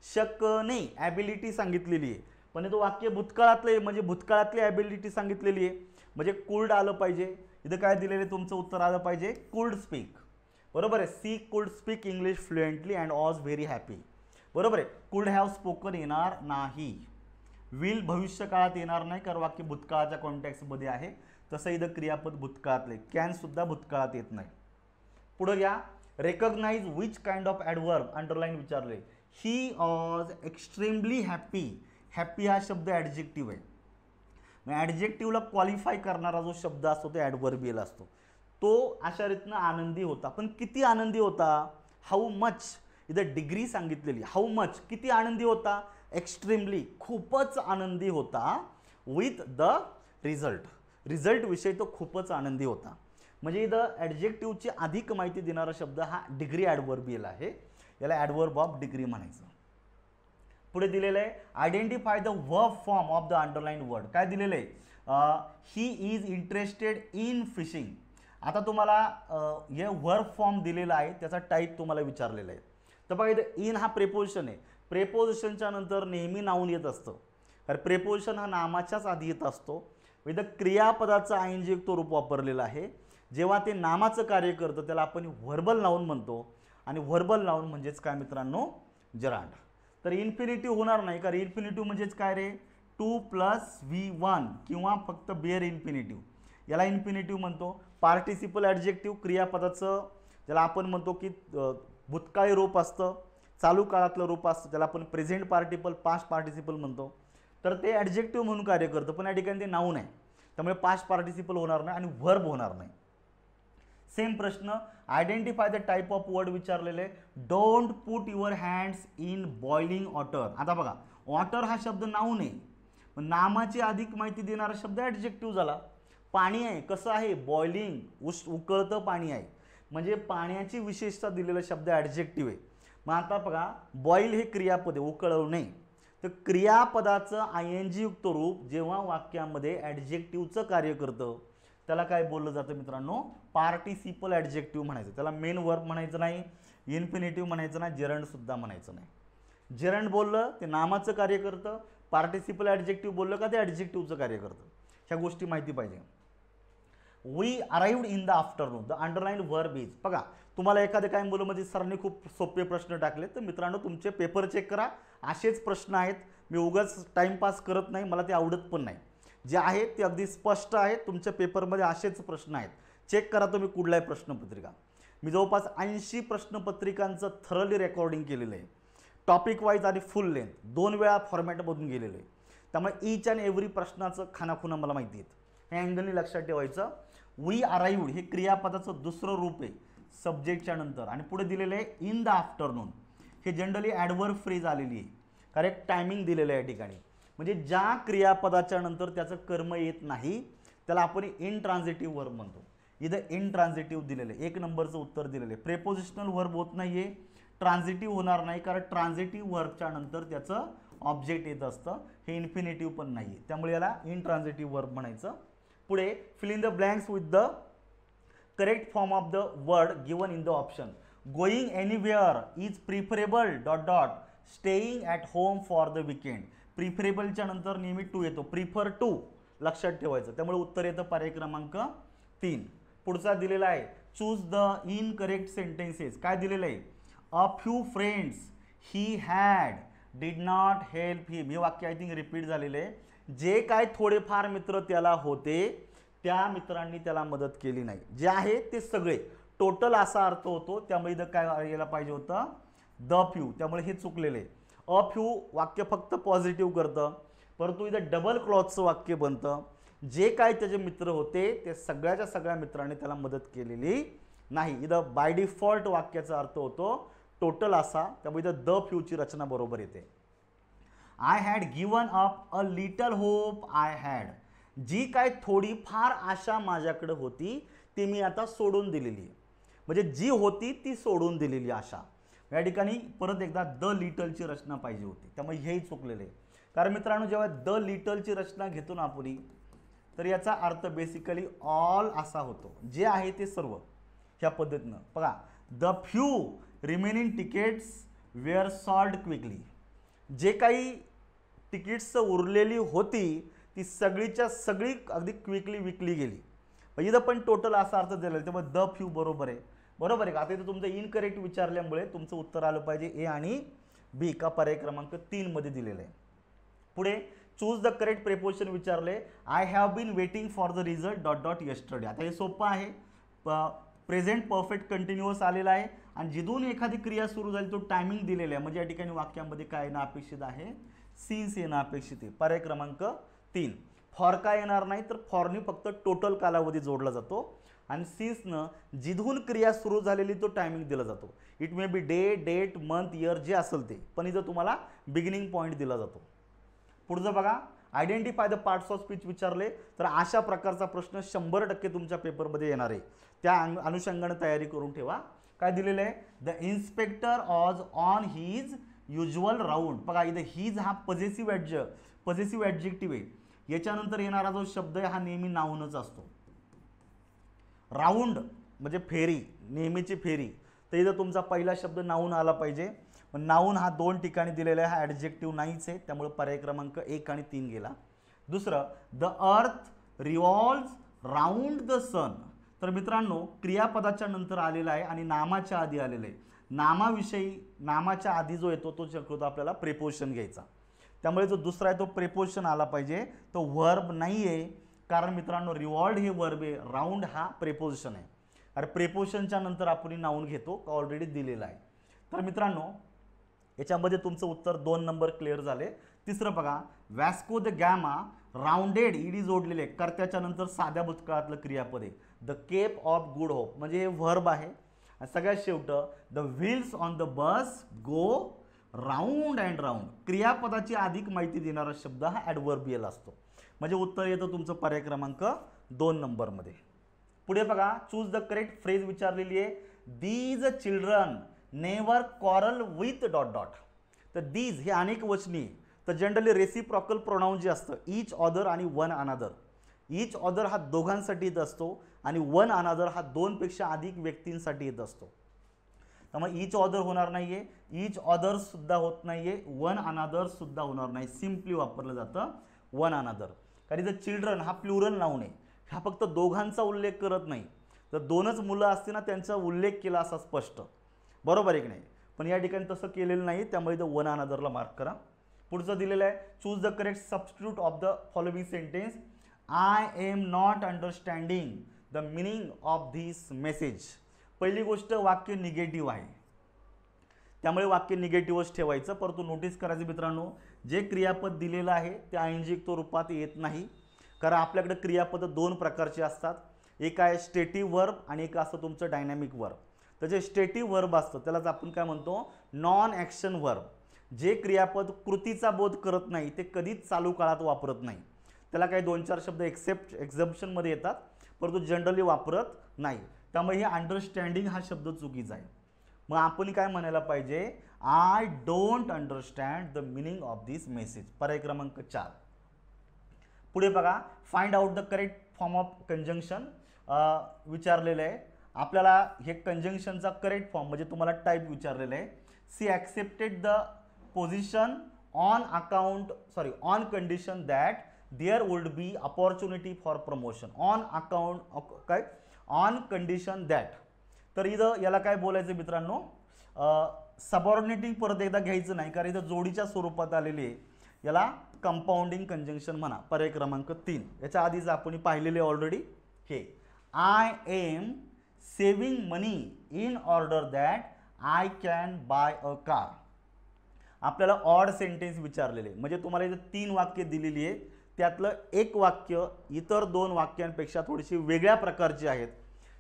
शकणे ॲबिलिटी सांगितलेली आहे पण तो वाक्य भूतकाळातलं आहे म्हणजे भूतकाळातली ॲबिलिटी सांगितलेली आहे. म्हणजे कुल्ड आलं पाहिजे. इथं काय दिलेलं आहे तुमचं उत्तर आलं पाहिजे कुल्ड स्पीक. बरोबर आहे. She could speak English fluently and was very happy. बरोबर आहे. कुल्ड हॅव स्पोकन येणार नाही. विल भविष्य काळात येणार नाही कारण वाक्य भूतकाळाच्या कॉन्टेक्स्टमध्ये आहे. तसं इथं क्रियापद भूतकाळातले. कॅन सुद्धा भूतकाळात येत नाही. पुढे घ्या recognise which kind of adverb underline विचारले. He was extremely happy. Happy हा शब्द ॲडजेक्टिव्ह आहे. मग ॲडजेक्टिव्हला क्वालिफाय करणारा जो शब्द असतो तो ॲडवर्बियल असतो. तो अशा रीतीनं आनंदी होता. पण किती आनंदी होता. हाऊ मच इथं डिग्री सांगितलेली. हाऊ मच किती आनंदी होता. एक्स्ट्रीमली खूपच आनंदी होता. विथ द रिझल्ट रिझल्ट विषयी तो खूपच आनंदी होता. म्हणजे इथं ॲडजेक्टिव्हची अधिक माहिती देणारा शब्द हा डिग्री ॲडवर्बियल आहे. याला ॲडवर्ब ऑफ डिग्री म्हणायचं. पुढे दिलेलं आहे identify the verb form of the underline word. काय दिलेलं आहे he is interested in fishing. आता तुम्हाला हे वर्ब फॉर्म दिलेला आहे त्याचा टाईप तुम्हाला विचारलेला आहे. तर बघा इथं इन हा प्रेपोजिशन आहे. प्रेपोजिशनच्या नंतर नेहमी नाऊन येत असतं कारण प्रेपोजिशन हा नामाच्याच आधी येत असतो. इथं क्रियापदाचं आयनयुक्त रूप वापरलेलं आहे. जेव्हा ते नामाचं कार्य करतं त्याला आपण व्हर्बल नाऊन म्हणतो आणि व्हर्बल नाऊन म्हणजेच काय मित्रांनो जरांड. तर इन्फिनिटिव्ह होणार नाही कारण इन्फिनिटिव्ह म्हणजेच काय रे 2 + V1 किंवा फक्त बेअर इन्फिनिटिव्ह. याला इन्फिनिटिव्ह म्हणतो. पार्टिसिपल ॲडजेक्टिव्ह क्रियापदाचं ज्याला आपण म्हणतो की भूतकाळी रूप असतं चालू काळातलं रूप असतं त्याला आपण प्रेझेंट पार्टिसिपल पास्ट पार्टिसिपल म्हणतो. तर ते ॲडजेक्टिव्ह म्हणून कार्य करतं पण या ठिकाणी ते नाऊन आहे त्यामुळे पास्ट पार्टिसिपल होणार नाही आणि व्हर्ब होणार नाही. सेम प्रश्न, identify the type of word विचारलेले, don't put your hands in boiling water. आता बघा, वॉटर हा शब्द नाऊन आहे, नामाची अधिक माहिती देणारा शब्द ॲडजेक्टिव्ह झाला. पाणी आहे, कसं आहे, बॉइलिंग, उकळतं पाणी आहे, म्हणजे पाण्याची विशेषता दिलेला शब्द ॲडजेक्टिव्ह आहे. मग आता बघा, बॉईल हे क्रियापद आहे, उकळवणे, तर क्रियापदाचं आयएनजी युक्त रूप जेव्हा वाक्यामध्ये ॲडजेक्टिव्हचं कार्य करतं त्याला काय बोललं जातं मित्रांनो, पार्टिसिपल ॲडजेक्टिव्ह म्हणायचं. त्याला मेन वर्ब म्हणायचं नाही, इन्फिनिटिव्ह म्हणायचं नाही, जेरंड सुद्धा म्हणायचं नाही. जेरंड बोललं ते नामाचं कार्य करतं, पार्टिसिपल ॲडजेक्टिव्ह बोललं का ते ॲडजेक्टिव्हचं कार्य करतं. ह्या गोष्टी माहिती पाहिजे. We arrived in the afternoon, the underline verb is. बघा, तुम्हाला एखादे काय मुलं म्हणजे सरांनी खूप सोपे प्रश्न टाकले, तर मित्रांनो तुमचे पेपर चेक करा, असेच प्रश्न आहेत. मी उगाच टाइमपास करत नाही, मला ते आवडत पण नाही. जे आहेत ते अगदी स्पष्ट आहेत, तुमच्या पेपरमध्ये असेच प्रश्न आहेत. चेक करा तुम्ही कुठलाही प्रश्नपत्रिका. मी जवळपास 80 प्रश्नपत्रिकांचं थरली रेकॉर्डिंग केलेलं आहे, टॉपिक वाईज आणि फुल लेंथ, 2 वेळा फॉर्मॅटमधून गेलेलं आहे. त्यामुळे ईच अँड एव्हरी प्रश्नाचं खानाखुना मला माहिती आहेत. हे अँगलनी लक्षात ठेवायचं. वी अराइव्ड हे क्रियापदाचं दुसरं रूप आहे सब्जेक्टच्या नंतर, आणि पुढे दिलेलं आहे इन द आफ्टरनून. हे जनरली ॲडवर्ब फ्रेज आलेली आहे, करेक्ट टायमिंग दिलेलं आहे या ठिकाणी. म्हणजे ज्या क्रियापदाच्या नंतर त्याचं कर्म येत नाही त्याला आपण इनट्रान्झिटिव्ह वर्ब म्हणतो. इथं इनट्रान्झिटिव्ह दिलेलं आहे, 1 नंबरचं उत्तर दिलेलं आहे. प्रेपोजिशनल वर्ब होत नाही आहे, ट्रान्झिटिव्ह होणार नाही, कारण ट्रान्झिटिव्ह वर्बच्या नंतर त्याचं ऑब्जेक्ट येत असतं. हे इन्फिनिटिव्ह पण नाही आहे, त्यामुळे याला इनट्रान्झिटिव्ह वर्ब म्हणायचं. पुढे fill in the blanks with the correct form of the word given in the option. Going anywhere is preferable dot dot staying at home for the weekend. प्रिफरेबलच्या नंतर नेहमी टू येतो, प्रिफर टू लक्षात ठेवायचं. त्यामुळे उत्तर येतं पर्याय क्रमांक 3. पुढचा दिलेला आहे चूज द इनकरेक्ट सेंटेन्सेस. काय दिलेलं आहे, a few friends he had did not help him. हे वाक्य आय थिंक रिपीट झालेलं आहे. जे काय थोडेफार मित्र त्याला होते त्या मित्रांनी त्याला मदत केली नाही. जे आहे ते सगळे, टोटल असा अर्थ होतो, त्यामुळे इथं काय यायला पाहिजे होतं, द फ्यू. त्यामुळे हे चुकलेलं आहे. अ फ्यू वाक्य फक्त पॉझिटिव्ह करतं, परंतु इथं डबल क्लॉजचं वाक्य बनतं. जे काय त्याचे मित्र होते ते सगळ्याच्या सगळ्या मित्रांनी त्याला मदत केलेली नाही. इथं बाय डिफॉल्ट वाक्याचा अर्थ होतो टोटल असा, त्यामुळे इथं द फ्यूची रचना बरोबर येते. I had given up a little hope I had. जी काय थोडीफार आशा माझ्याकडे होती ती मी आता सोडून दिलेली आहे. म्हणजे जी होती ती सोडून दिलेली आशा. या ठिकाणी परत एकदा द लिटलची रचना पाहिजे होती, त्यामुळे हेही चुकलेले आहे. कारण मित्रांनो जेव्हा द लिटलची रचना घेतो ना आपण, तर याचा अर्थ बेसिकली ऑल असा होतो, जे आहे ते सर्व. ह्या पद्धतीनं बघा, the few remaining tickets were sold quickly. जे काही तिकीट्स उरलेली होती ती सगळीच्या सगळी अगदी क्विकली विकली गेली. इथं पण टोटल असा अर्थ दिलेला आहे, त्यामुळे द फ्यू बरोबर आहे. बरोबर आहे का. आता इथं तुमचं इनकरेक्ट विचारल्यामुळे तुमचं उत्तर आलं पाहिजे ए आणि बी, का पर्याय क्रमांक 3 मध्ये दिलेलं आहे. पुढे चूज द करेक्ट प्रेपोजिशन विचारले. I have been waiting for the result dot dot yesterday. आता हे सोपं आहे, प्रेझेंट परफेक्ट कंटिन्युअस आलेला आहे, आणि जिथून एखादी क्रिया सुरू झाली तो टायमिंग दिलेला आहे. म्हणजे या ठिकाणी वाक्यामध्ये काय येणं अपेक्षित आहे, सिन्स येणं अपेक्षित आहे. पर्याय क्रमांक 3. फॉर काय येणार नाही, तर फॉरनी फक्त टोटल कालावधी जोडला जातो, आणि सिन्सनं जिथून क्रिया सुरू झालेली तो टायमिंग दिला जातो. It may be day, date, month, year जे असेल ते, पण इथं तुम्हाला बिगिनिंग पॉईंट दिला जातो. पुढचं बघा, identify the parts of speech विचारले, तर अशा प्रकारचा प्रश्न 100% तुमच्या पेपरमध्ये येणार आहे. त्या अनुषंगाने तयारी करून ठेवा. काय दिलेलं आहे, the inspector was on his usual round. बघा इथं हिज हा पॉझिटिव्ह ॲडजेक्टिव्ह आहे. याच्यानंतर येणारा जो शब्द आहे हा नेहमी नाऊनच असतो. राऊंड म्हणजे फेरी, नेहमीची फेरी, तर इथं तुमचा पहिला शब्द नाऊन आला पाहिजे. पण नाऊन हा 2 ठिकाणी दिलेला आहे, हा ॲडजेक्टिव्ह नाहीच आहे, त्यामुळे पर्याय क्रमांक 1 आणि 3 गेला. दुसरं, the earth revolves round the सन. तर मित्रांनो क्रियापदाच्या नंतर आलेला आहे आणि नामाच्या आधी आलेलं आहे. नामाच्या आधी जो येतो तो शक्यतो आपल्याला प्रेपोजिशन घ्यायचा. त्यामुळे जो दुसरा आहे तो प्रेपोजिशन आला पाहिजे, तो वर्ब नाही आहे. कारण मित्रांनो रिवॉल्ड हे वर्ब आहे, राऊंड हा प्रेपोजिशन आहे. अरे प्रेपोजिशनच्या नंतर आपण नाऊन घेतो, ऑलरेडी दिलेला आहे. तर मित्रांनो याच्यामध्ये तुमचं उत्तर 2 नंबर क्लिअर झाले. तिसरं बघा, Vasco da Gama rounded ED जोडलेले कर्त्याच्या नंतर साध्या भूतकाळातलं क्रियापद आहे. The Cape of Good Hope म्हणजे हे व्हर्ब आहे. आणि सगळ्यात शेवट the wheels on the bus go round and round. क्रियापदाची अधिक माहिती देणारा शब्द हा ॲडव्हर्बियल असतो. म्हणजे उत्तर येतं तुमचं पर्याय क्रमांक 2 नंबरमध्ये. पुढे बघा, चूज द करेक्ट फ्रेज विचारलेली आहे. These children never quarrel with dot dot. तर दीज हे अनेक वचनी, तर जनरली रेसिप्रॉकल प्रोनाऊन जे असतं इच ऑदर आणि वन अनादर. इच ऑदर हा दोघांसाठी येत असतो आणि वन अनादर हा दोनपेक्षा अधिक व्यक्तींसाठी येत असतो. त्यामुळे इच ऑदर होणार नाहीये, इच ऑदर सुद्धा होत नाहीये, वन अनादर सुद्धा होणार नाही. सिम्पली वापरलं जातं वन अनादर. कारण जर चिल्ड्रन हा प्लुरल नाऊन आहे, हा फक्त दोघांचा उल्लेख करत नाही. तर दोनच मुलं असते ना त्यांचा उल्लेख केला असा स्पष्ट, बरोबर आहे की नाही. पण या ठिकाणी तसं केलेलं नाही, त्यामुळे इथं वन अनादरला मार्क करा. पुढचं दिलेलं आहे, choose the correct substitute of the following sentence. I am not understanding the meaning of this message. पहिली गोष्ट, वाक्य निगेटिव्ह आहे, त्यामुळे वाक्य निगेटिव्हच ठेवायचं. परंतु नोटीस करायचं मित्रांनो, जे क्रियापद दिलेलं आहे ते आयएनजी रूपात येत नाही. कारण आपल्याकडे क्रियापद 2 प्रकारचे असतात. एक आहे स्टेटिव्ह वर्ब आणि एक असतं तुमचं डायनॅमिक वर्ब. तर जे स्टेटिव्ह वर्ब असतं त्यालाच आपण काय म्हणतो, नॉन ॲक्शन वर्ब. जे क्रियापद कृतीचा बोध करत नाही ते कधीच चालू काळात वापरत नाही. त्याला काही 2-4 शब्द एक्सेप्शनमध्ये येतात, परंतु जनरली वापरत नाही. त्यामुळे हे अंडरस्टँडिंग हा शब्द चुकीचा आहे. मग आपण काय म्हणायला पाहिजे, I don't understand the meaning of this message. पर्याय क्रमांक 4. पुढे बघा, find out the correct form of conjunction विचारलेलं आहे आपल्याला. हे कंजंक्शनचा करेक्ट फॉर्म म्हणजे तुम्हाला टाईप विचारलेलं आहे. She accepted the position on condition that there would be opportunity for promotion. On condition that. तर इथं याला काय बोलायचं मित्रांनो, सबऑर्डिनेटिंग परत एकदा घ्यायचं नाही, कारण इथं जोडीच्या स्वरूपात आलेली आहे. याला कंपाऊंडिंग कंजंक्शन म्हणा. पर्याय क्रमांक 3. याच्या आधीच आपण पाहिलेले ऑलरेडी हे. I am saving money in order that I can buy a car. आपल्याला ऑड सेंटेन्स विचारलेले, म्हणजे तुम्हाला इथं 3 वाक्य दिलेली आहेत, त्यातलं एक वाक्य इतर 2 वाक्यांपेक्षा थोडीशी वेगळ्या प्रकारची आहेत,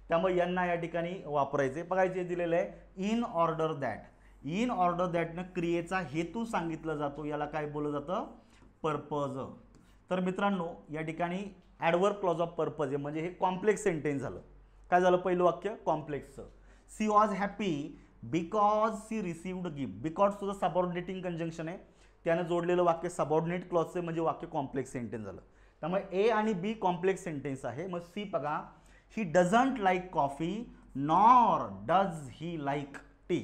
त्यामुळे यांना या ठिकाणी वापरायचे. बघायचे दिलेलं आहे in order that. In order दॅटनं क्रियेचा हेतू सांगितला जातो, याला काय बोललं जातं, पर्पज. तर मित्रांनो या ठिकाणी ॲडव्हर्ब क्लॉज ऑफ पर्पज आहे, म्हणजे हे कॉम्प्लेक्स सेंटेन्स झालं. काय झालं पहिलं वाक्य, कॉम्प्लेक्सचं. She was happy because she received gift. Because सुद्धा सबऑर्डिनेटिंग कंजंक्शन आहे, त्यानं जोडलेलं वाक्य सबऑर्डिनेट क्लॉजचे म्हणजे वाक्य कॉम्प्लेक्स सेंटेन्स झालं. त्यामुळे ए आणि बी कॉम्प्लेक्स सेंटेन्स आहे. मग सी बघा, he doesn't like coffee nor does he like tea.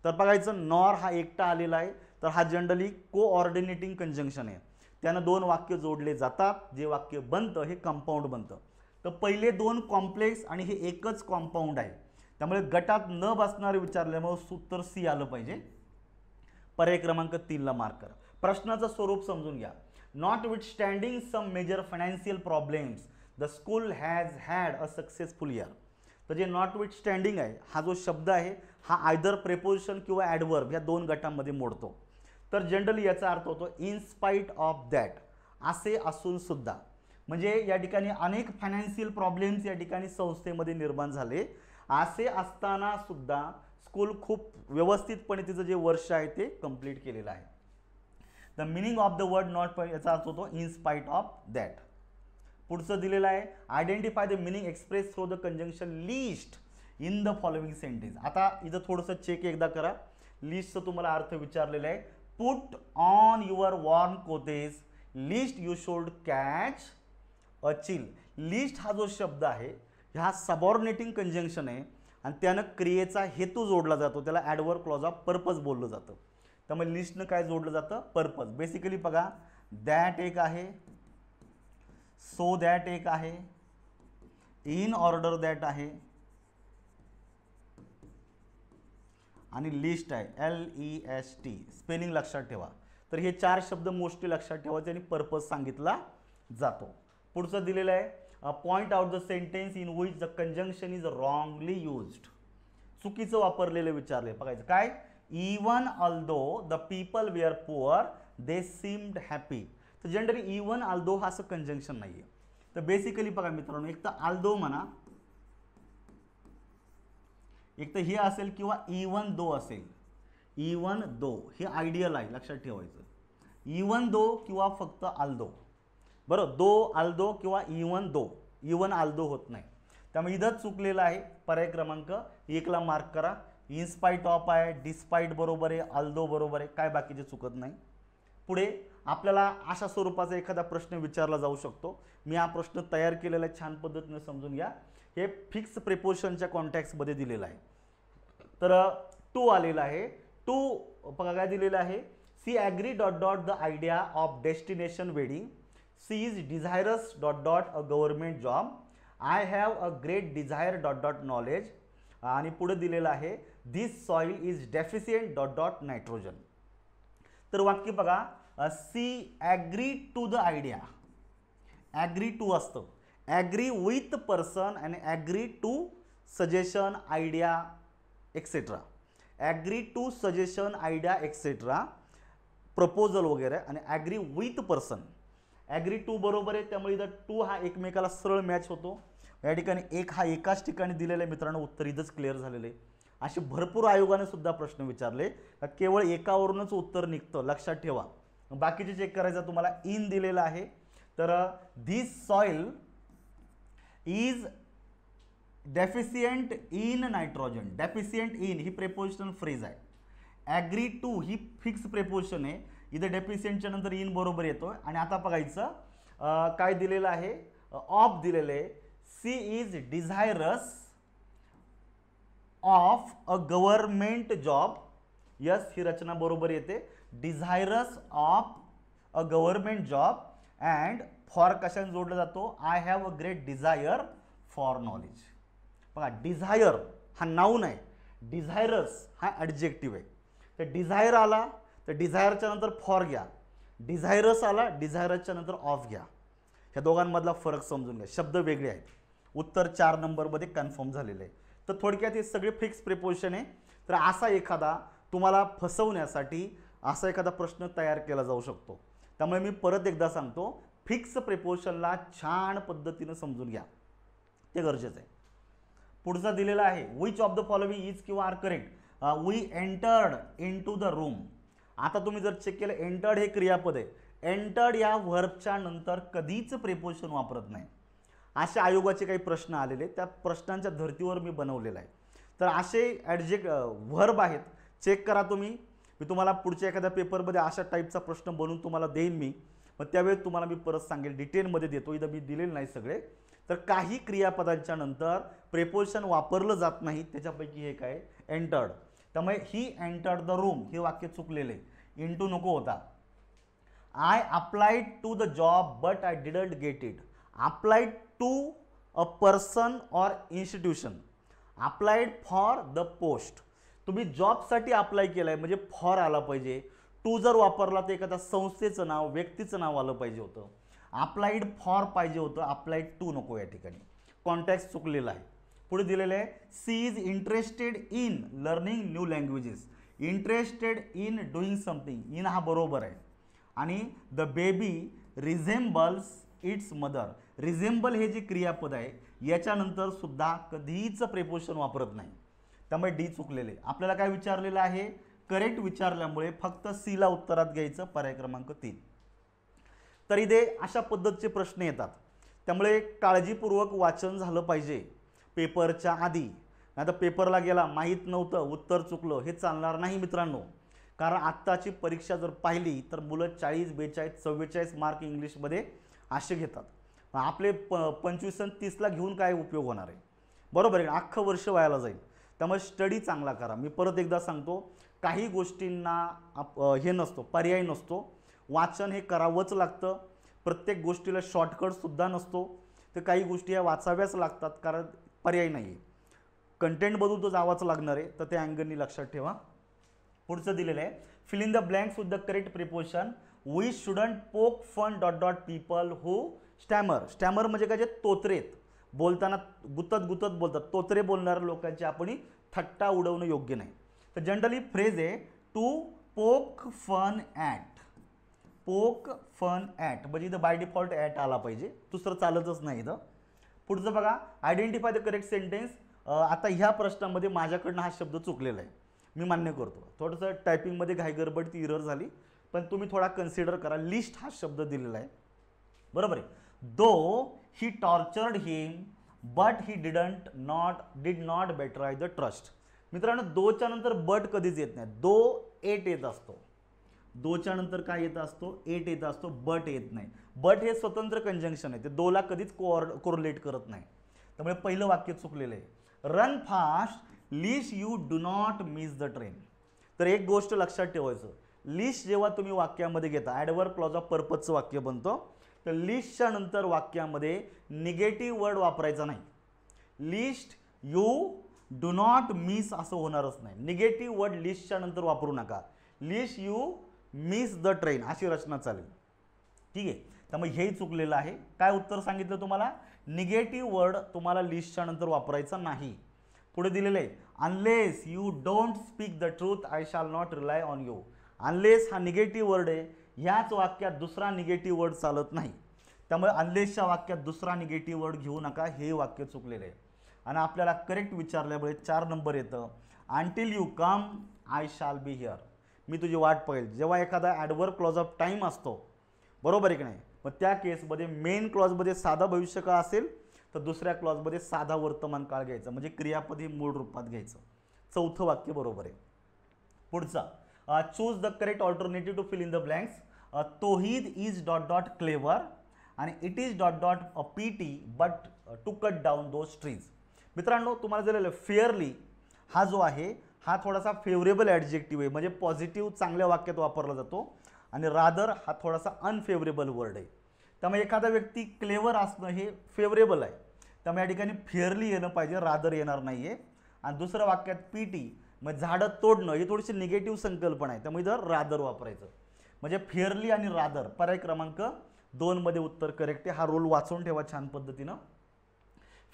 तर बघायचं नॉर हा एकटा आलेला आहे, तर हा जनरली कोऑर्डिनेटिंग कंजंक्शन आहे, त्यानं 2 वाक्य जोडले जातात. जे वाक्य बनतं हे कंपाऊंड बनतं. तर पहिले 2 कॉम्प्लेक्स आणि हे एकच कॉम्पाऊंड आहे, त्यामुळे गटात न बसणारे विचारल्यामुळे उत्तर सी आलं पाहिजे. पर्याय क्रमांक 3 ला मार्क करा. प्रश्नाचं स्वरूप समजून घ्या. Notwithstanding some major financial problems the school has had a successful year. तर जे नॉट विथ स्टँडिंग आहे हा जो शब्द आहे हा आयदर प्रेपोजिशन किंवा ॲडव्हर्ब या 2 गटांमध्ये मोडतो. तर जनरली याचा अर्थ होतो इन स्पाइट ऑफ दॅट, असे असून सुद्धा. म्हणजे या ठिकाणी अनेक फायनान्शियल प्रॉब्लेम्स या ठिकाणी संस्थेमध्ये निर्माण झाले, असे असताना सुद्धा स्कूल खूप व्यवस्थितपणे तिचं जे वर्ष आहे ते कंप्लीट केलेलं आहे. The meaning of the word not याचा अर्थ होतो इन स्पाइट ऑफ दॅट. पुढचं दिलेलं आहे, identify the meaning express through the conjunction list in the following sentence. आता इथं थोडंसं चेक एकदा करा. लिस्टचं तुम्हाला अर्थ विचारलेला आहे. Put on your warm clothes lest you should catch a chill. Lest हा जो शब्द आहे हा सबऑर्डिनेटिंग कंजंक्शन आहे आणि त्यानं क्रियेचा हेतू जोडला जातो, त्याला ॲडव्हर्ब क्लॉज ऑफ पर्पज बोललं जातं. त्यामुळे लिस्टनं काय जोडलं जातं, पर्पज. बेसिकली बघा, दॅट एक आहे, सो दॅट एक आहे, इन ऑर्डर दॅट आहे आणि लिस्ट आहे LEST. स्पेलिंग लक्षात ठेवा. तर हे 4 शब्द मोस्टली लक्षात ठेवायचे आणि पर्पज सांगितला जातो. पुढचं दिलेलं आहे, point out the sentence in which the conjunction is wrongly used. चुकीचं वापरलेलं विचारले. बघायचं काय, even although the people were poor they seemed happy. तर जनरली इवन आल्दो हा असं कंजंक्शन नाही आहे. तर बेसिकली बघा मित्रांनो, एक तर आल्दो म्हणा, एक तर हे असेल किंवा इवन दो असेल. इवन दो हे आयडियल आहे, लक्षात ठेवायचं. इवन दो किंवा फक्त आल्दो. बरोबर, दो आल्दो किंवा इवन दो, इवन आल्दो होत नाही. त्यामुळे इथं चुकलेलं आहे. पर्याय क्रमांक 1 ला मार्क करा. इनस्पाइट ऑफ आहे, डिस्पाइट बरोबर आहे, आल्दो बरोबर आहे, काय बाकीचे चुकत नाही. पुढे आपल्याला अशा स्वरूपाचा एखादा प्रश्न विचारला जाऊ शकतो. मी हा प्रश्न तयार केलेला आहे, छान पद्धतीने समजून घ्या. हे फिक्स प्रिपोजिशनच्या कॉन्टॅक्ट्समध्ये दिलेलं आहे. तर टू आलेला आहे. टू बघा काय दिलेलं आहे. She agree dot dot the idea of destination wedding. She is desirous dot dot a government job. I have a great desire dot dot knowledge. आणि पुढे दिलेलं आहे this soil is deficient dot dot nitrogen. तर वाक्य बघा, she agree to the idea. Agree to असतं, agree with person आणि agree to suggestion idea etcetera. Agree to suggestion idea etcetera, proposal वगैरे, आणि agree with person. Agree to बरोबर आहे, त्यामुळे इथं टू हा एकमेकाला सरळ मॅच होतो. या ठिकाणी एक हा एकाच ठिकाणी दिलेला आहे मित्रांनो. उत्तर इथंच क्लिअर झालेलं आहे. असे भरपूर आयोगाने सुद्धा प्रश्न विचारले, केवळ एकावरूनच उत्तर निघतं, लक्षात ठेवा. बाकीचे चेक करायचं. तुम्हाला इन दिलेलं आहे. तर this soil is deficient in nitrogen. Deficient in ही प्रेपोजिशनल फ्रेज आहे. ॲग्री टू ही फिक्स प्रेपोजिशन आहे. इथे डेफिशियंटच्या नंतर इन बरोबर येतो. आणि आता बघायचं काय दिलेलं आहे, ऑफ दिलेलं आहे. She is desirous of a government job. Yes, ही रचना बरोबर येते. Desirous of a government job and for कशाने जोडला जातो, I have a great desire for knowledge. बघा, डिझायर हा नाऊन आहे, डिझायरस हा ॲडजेक्टिव्ह आहे. तर डिझायर आला तर डिझायरच्या नंतर फॉर घ्या, डिझायरस आला डिझायरसच्या नंतर ऑफ घ्या. ह्या दोघांमधला फरक समजून घ्या, शब्द वेगळे आहेत. उत्तर 4 नंबरमध्ये कन्फर्म झालेलं आहे. तर थोडक्यात हे सगळे फिक्स प्रिपोजिशन आहे. तर असा एखादा तुम्हाला फसवण्यासाठी असा एखादा प्रश्न तयार केला जाऊ शकतो. त्यामुळे मी परत एकदा सांगतो, फिक्स प्रिपोजिशनला छान पद्धतीनं समजून घ्या, ते गरजेचं आहे. पुढचा दिलेला आहे, which of the following is किंवा are correct. We entered in to the room. आता तुम्ही जर चेक केलं, एंटर्ड हे क्रियापद आहे. एंटर्ड या व्हर्बच्या नंतर कधीच प्रिपोजिशन वापरत नाही. अशा आयोगाचे काही प्रश्न आलेले, त्या प्रश्नांच्या धर्तीवर मी बनवलेला आहे. तर असे व्हर्ब आहेत, चेक करा तुम्ही. मी तुम्हाला पुढच्या एखाद्या पेपरमध्ये अशा टाईपचा प्रश्न बनवून तुम्हाला देईन मी. मग त्यावेळेस तुम्हाला मी परत सांगेल, डिटेलमध्ये देतो. इथं मी दिलेले नाही सगळे. तर काही क्रियापदांच्या नंतर प्रेपोजिशन वापरलं जात नाही, त्याच्यापैकी हे काय, एंटर्ड. त्यामुळे ही एंटर्ड द रूम हे वाक्य चुकलेले, इंटू नको होता. I applied to the job but I didn't get it. Applied to a person or institution. Applied for the post. तुम्ही जॉबसाठी अप्लाय केलाय म्हणजे फॉर आला पाहिजे. टू जर वापरला तर एखाद्या संस्थेचं नाव, व्यक्तीचं नाव आलं पाहिजे होतं. अप्लाइड फॉर पाहिजे होतं, अप्लाइड टू नको. या ठिकाणी कॉन्टॅक्ट चुकलेला आहे. पुढे दिलेलं आहे, she is interested in learning new languages. Interested in doing something, in हा बरोबर आहे. आणि the baby resembles its mother. Resemble हे जे क्रियापद आहे याच्यानंतर सुद्धा कधीच प्रेपोजिशन वापरत नाही. त्यामुळे डी चुकलेले. आपल्याला काय विचारलेलं आहे, करेक्ट विचारल्यामुळे फक्त सी ला उत्तरात घ्यायचं, पर्याय क्रमांक 3. तर इथे अशा पद्धतीचे प्रश्न येतात. त्यामुळे काळजीपूर्वक वाचन झालं पाहिजे पेपरच्या आधी. नाहीतर पेपरला गेला, माहीत नव्हतं, उत्तर चुकलं, हे चालणार नाही मित्रांनो. कारण आत्ताची परीक्षा जर पाहिली तर मुलं 40, 42, 44 मार्क इंग्लिशमध्ये असे घेतात. आपले 25 आणि 30ला घेऊन काय उपयोग होणार आहे, बरोबर आहे. अख्खं वर्ष व्हायला जाईल. त्यामुळे स्टडी चांगला करा. मी परत एकदा सांगतो, काही गोष्टींना हे नसतो, पर्याय नसतो. वाचन हे करावंच लागतं. प्रत्येक गोष्टीला शॉर्टकटसुद्धा नसतो. तर काही गोष्टी ह्या वाचाव्याच लागतात, कारण पर्याय नाही आहे. कंटेंटमधून तो जावाच लागणार आहे. तर त्या अँगलनी लक्षात ठेवा. पुढचं दिलेलं आहे, fill in the blanks with the correct preposition. We shouldn't poke fun dot dot people who stammer. Stammer म्हणजे काय, जे तोतरेत बोलताना गुतत बोलतात, तोतरे बोलणाऱ्या लोकांची आपण थट्टा उडवणं योग्य नाही. तर जनरली फ्रेज आहे to poke fun at. Poke fun at, म्हणजे इथं बाय डिफॉल्ट ॲट आला पाहिजे, दुसरं चालतच नाही इथं. पुढचं बघा, आयडेंटिफाय द करेक्ट सेंटेन्स. आता ह्या प्रश्नामध्ये माझ्याकडनं हा शब्द चुकलेला आहे, मी मान्य करतो. थोडंसं टायपिंगमध्ये घाईगडबड ती इरर झाली, पण तुम्ही थोडा कन्सिडर करा. लिस्ट हा शब्द दिलेला आहे, बरोबर आहे. Though he tortured him but he did not betray the trust. मित्रांनो, दोच्या नंतर बट कधीच येत नाही, दो एट येत असतो. दोच्या नंतर काय येत असतो, एट येत असतो, बट येत नाही. बट हे स्वतंत्र कंजंक्शन आहे, ते दोला कधीच कोरिलेट करत नाही. त्यामुळे पहिलं वाक्य चुकलेलं आहे. Run fast list you do not miss the train. तर एक गोष्ट लक्षात ठेवायचं, लिस्ट जेव्हा तुम्ही वाक्यामध्ये घेता, ॲडव्हर्ब क्लॉज ऑफ पर्पजचं वाक्य बनतं, तर लिस्टच्या नंतर वाक्यामध्ये निगेटिव्ह वर्ड वापरायचा नाही. List you do not miss असं होणारच नाही. निगेटिव्ह वर्ड लिस्टच्या नंतर वापरू नका. List you miss the train अशी रचना चालेल, ठीक आहे. त्यामुळे हेही चुकलेलं आहे. काय उत्तर सांगितलं तुम्हाला, निगेटिव्ह वर्ड तुम्हाला लिस्टच्या नंतर वापरायचा नाही. पुढे दिलेलं आहे, unless you don't speak the truth I shall not rely on you. Unless हा निगेटिव्ह वर्ड आहे, ह्याच वाक्यात दुसरा निगेटिव्ह वर्ड चालत नाही. त्यामुळे अनलेसच्या वाक्यात दुसरा निगेटिव्ह वर्ड घेऊ नका, हे वाक्य चुकलेलं आहे. आणि आपल्याला करेक्ट विचारल्यामुळे 4 नंबर येतं, until you come I shall be here. मी तुझी वाट पाहिल. जेव्हा एखादा ॲडव्हर्ब क्लॉज ऑफ टाईम असतो, बरोबर आहे की नाही, मग त्या केसमध्ये मेन क्लॉजमध्ये साधा भविष्यकाळ असेल तर दुसऱ्या क्लॉजमध्ये साधा वर्तमान काळ घ्यायचा, म्हणजे क्रियापद हे मूळ रूपात घ्यायचं. चौथं वाक्य बरोबर आहे. पुढचा, choose the correct alternative to fill in the blanks. Tohid is dot dot clever आणि it is dot dot a pity to cut कट डाऊन दोज ट्रीज. मित्रांनो, तुम्हाला दिलेलं फेअरली हा जो आहे हा थोडासा फेवरेबल ॲडजेक्टिव्ह आहे, म्हणजे पॉझिटिव्ह चांगल्या वाक्यात वापरला जातो. आणि रादर हा थोडासा अनफेवरेबल वर्ड आहे. त्यामुळे एखादा व्यक्ती क्लेवर असणं हे फेवरेबल आहे, त्यामुळे या ठिकाणी फेअरली येणं पाहिजे, रादर येणार नाही आहे. आणि दुसऱ्या वाक्यात पीटी म्हणजे झाडं तोडणं ही थोडीशी निगेटिव्ह संकल्पना आहे, त्यामुळे इथं रादर वापरायचं. म्हणजे फेअरली आणि रादर पर्याय क्रमांक 2 मध्ये उत्तर करेक्ट आहे. हा रोल वाचून ठेवा छान पद्धतीनं.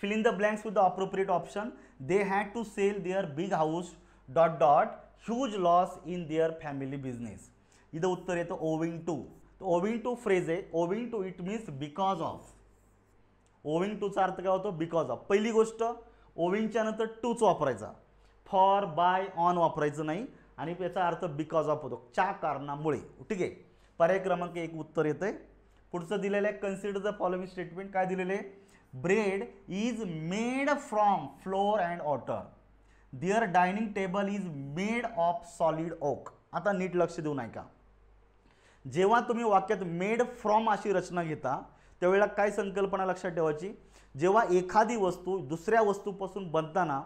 Fill in the blanks with the appropriate option. They had to sell their big house dot dot huge loss in their family business. इथं उत्तर येतं owing to. Owing to phrase आहे, owing to it means because of. Owing टूचा अर्थ काय होतो, because of. पहिली गोष्ट, ओविंगच्या नंतर टूच वापरायचा, फॉर बाय ऑन वापरायचं नाही. आणि याचा अर्थ बिकॉज ऑफ होतो, च्या कारणामुळे, ठीक आहे. पर्याय क्रमांक 1 उत्तर येतंय. पुढचं दिलेलं आहे, कन्सिडर द फॉलोइंग स्टेटमेंट. काय दिलेलं आहे, bread is made from flour and water. Their dining table is made of solid oak. आता नीट लक्ष देऊ नका. जेव्हा तुम्ही वाक्यात मेड फ्रॉम अशी रचना घेता त्यावेळेला काय संकल्पना लक्षात ठेवायची, जेव्हा एखादी वस्तू दुसऱ्या वस्तूपासून बनताना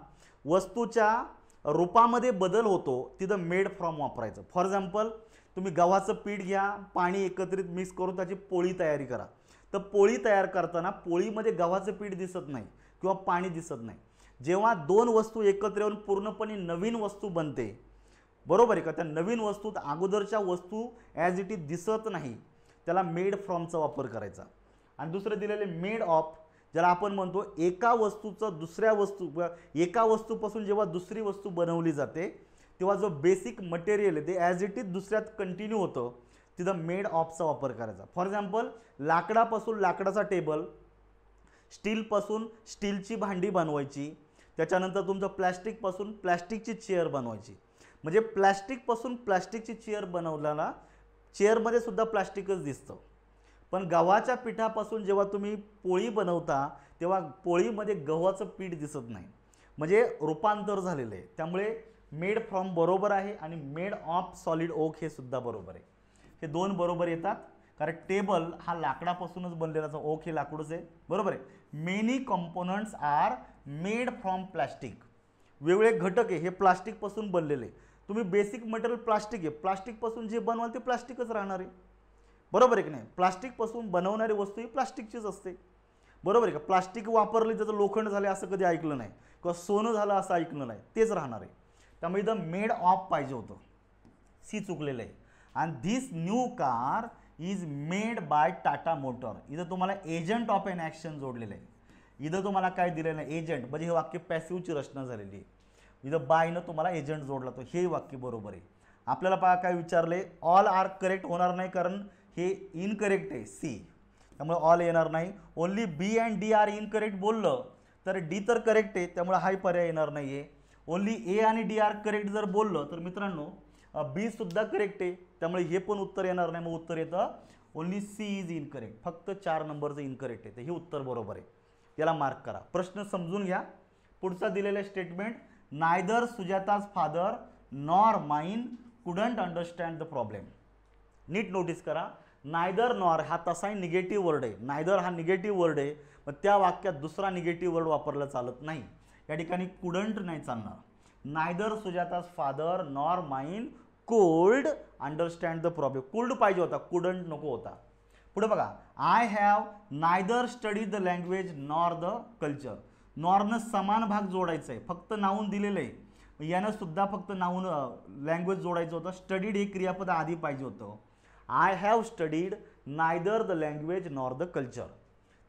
वस्तूच्या रूपामध्ये बदल होतो तिथं मेड फ्रॉम वापरायचं. फॉर एक्झाम्पल, तुम्ही गव्हाचं पीठ घ्या, पाणी एकत्रित मिक्स करून त्याची पोळी तयारी करा. तर पोळी तयार करताना पोळीमध्ये गव्हाचं पीठ दिसत नाही किंवा पाणी दिसत नाही. जेव्हा 2 वस्तू एकत्र येऊन पूर्णपणे नवीन वस्तू बनते, बरोबर आहे का, त्या नवीन वस्तूत अगोदरच्या वस्तू ॲज इट इज दिसत नाही, त्याला मेड फ्रॉमचा वापर करायचा. आणि दुसरं दिलेले मेड ऑफ, ज्याला आपण म्हणतो एका वस्तूचं दुसऱ्या एका वस्तूपासून जेव्हा दुसरी वस्तू बनवली जाते तेव्हा जो बेसिक मटेरियल आहे ते ॲज इट इज दुसऱ्यात कंटिन्यू होतं, तिथं मेड ऑफचा वापर करायचा. फॉर एक्झाम्पल, लाकडापासून लाकडाचा टेबल, स्टीलपासून स्टीलची भांडी बनवायची, त्याच्यानंतर तुमचं प्लॅस्टिकपासून प्लॅस्टिकची चेअर बनवायची. म्हणजे प्लॅस्टिकपासून प्लॅस्टिकची चेअर बनवल्याला चेअरमध्ये सुद्धा प्लॅस्टिकच दिसतं. पण गव्हाच्या पिठापासून जेव्हा तुम्ही पोळी बनवता तेव्हा पोळीमध्ये गव्हाचं पीठ दिसत नाही, म्हणजे रूपांतर झालेलं आहे. त्यामुळे मेड फ्रॉम बरोबर आहे आणि मेड ऑफ सॉलिड ओक हे सुद्धा बरोबर आहे. हे 2 बरोबर येतात, कारण टेबल हा लाकडापासूनच बनलेला, ओक हे लाकूडच आहे, बरोबर आहे. Many components are made from plastic. वेगवेगळे घटक आहे हे प्लास्टिकपासून बनलेले. तुम्ही बेसिक मटेरियल प्लास्टिक आहे, प्लास्टिकपासून जे बनवाल ते प्लास्टिकच राहणार आहे, बरोबर आहे की नाही. प्लास्टिकपासून बनवणारी वस्तू ही प्लास्टिकचीच असते, बरोबर आहे का. प्लास्टिक वापरले त्याचं लोखंड झाले असं कधी ऐकलं नाही, किंवा सोनं झालं असं ऐकलं नाही, तेच राहणार आहे. त्यामुळे इथं मेड ऑफ पाहिजे होतं, सी चुकलेलं आहे. आणि this new car is made by Tata motor. इथं तुम्हाला एजंट ऑफ एन ॲक्शन जोडलेलं आहे. इथं तुम्हाला काय दिलेलं आहे, एजंट, म्हणजे हे वाक्य पॅसिव्हची रचना झालेली आहे. इथं बायनं तुम्हाला एजंट जोडला, तो हे वाक्य बरोबर आहे. आपल्याला पहा काय विचारले, ऑल आर करेक्ट होणार नाही, कारण हे इनकरेक्ट आहे सी, त्यामुळे ऑल येणार नाही. Only B and D are incorrect बोललं तर डी तर करेक्ट आहे, त्यामुळे हाही पर्याय येणार नाही आहे. ओनली ए आणि डी आर करेक्ट जर बोललं तर मित्रांनो बी सुद्धा करेक्ट आहे, त्यामुळे हे पण उत्तर येणार नाही. मग उत्तर येतं ओनली सी इज इनकरेक्ट. फक्त 4 नंबरचं इनकरेक्ट आहे, हे उत्तर बरोबर आहे. याला मार्क करा. प्रश्न समजून घ्या. पुढचा दिलेला statement, neither Sujata's father nor mine couldn't understand the problem. नीट नोटीस करा, नायदर नॉर हा तसाही निगेटिव्ह वर्ड आहे. नायदर हा निगेटिव्ह वर्ड आहे, मग त्या वाक्यात दुसरा निगेटिव्ह वर्ड वापरला चालत नाही. या ठिकाणी कुडंट नाही चालणार. Neither Sujata's father nor mine could understand the problem. Could पाहिजे होता, कुडंट नको होता. पुढे बघा, I have neither studied the language nor the culture. नॉरनं समान भाग जोडायचा आहे, फक्त नाऊन दिलेलं आहे. यानं सुद्धा फक्त नाऊन लँग्वेज जोडायचं होतं. स्टडीड हे क्रियापद आधी पाहिजे होतं. I have studied neither the language nor the culture.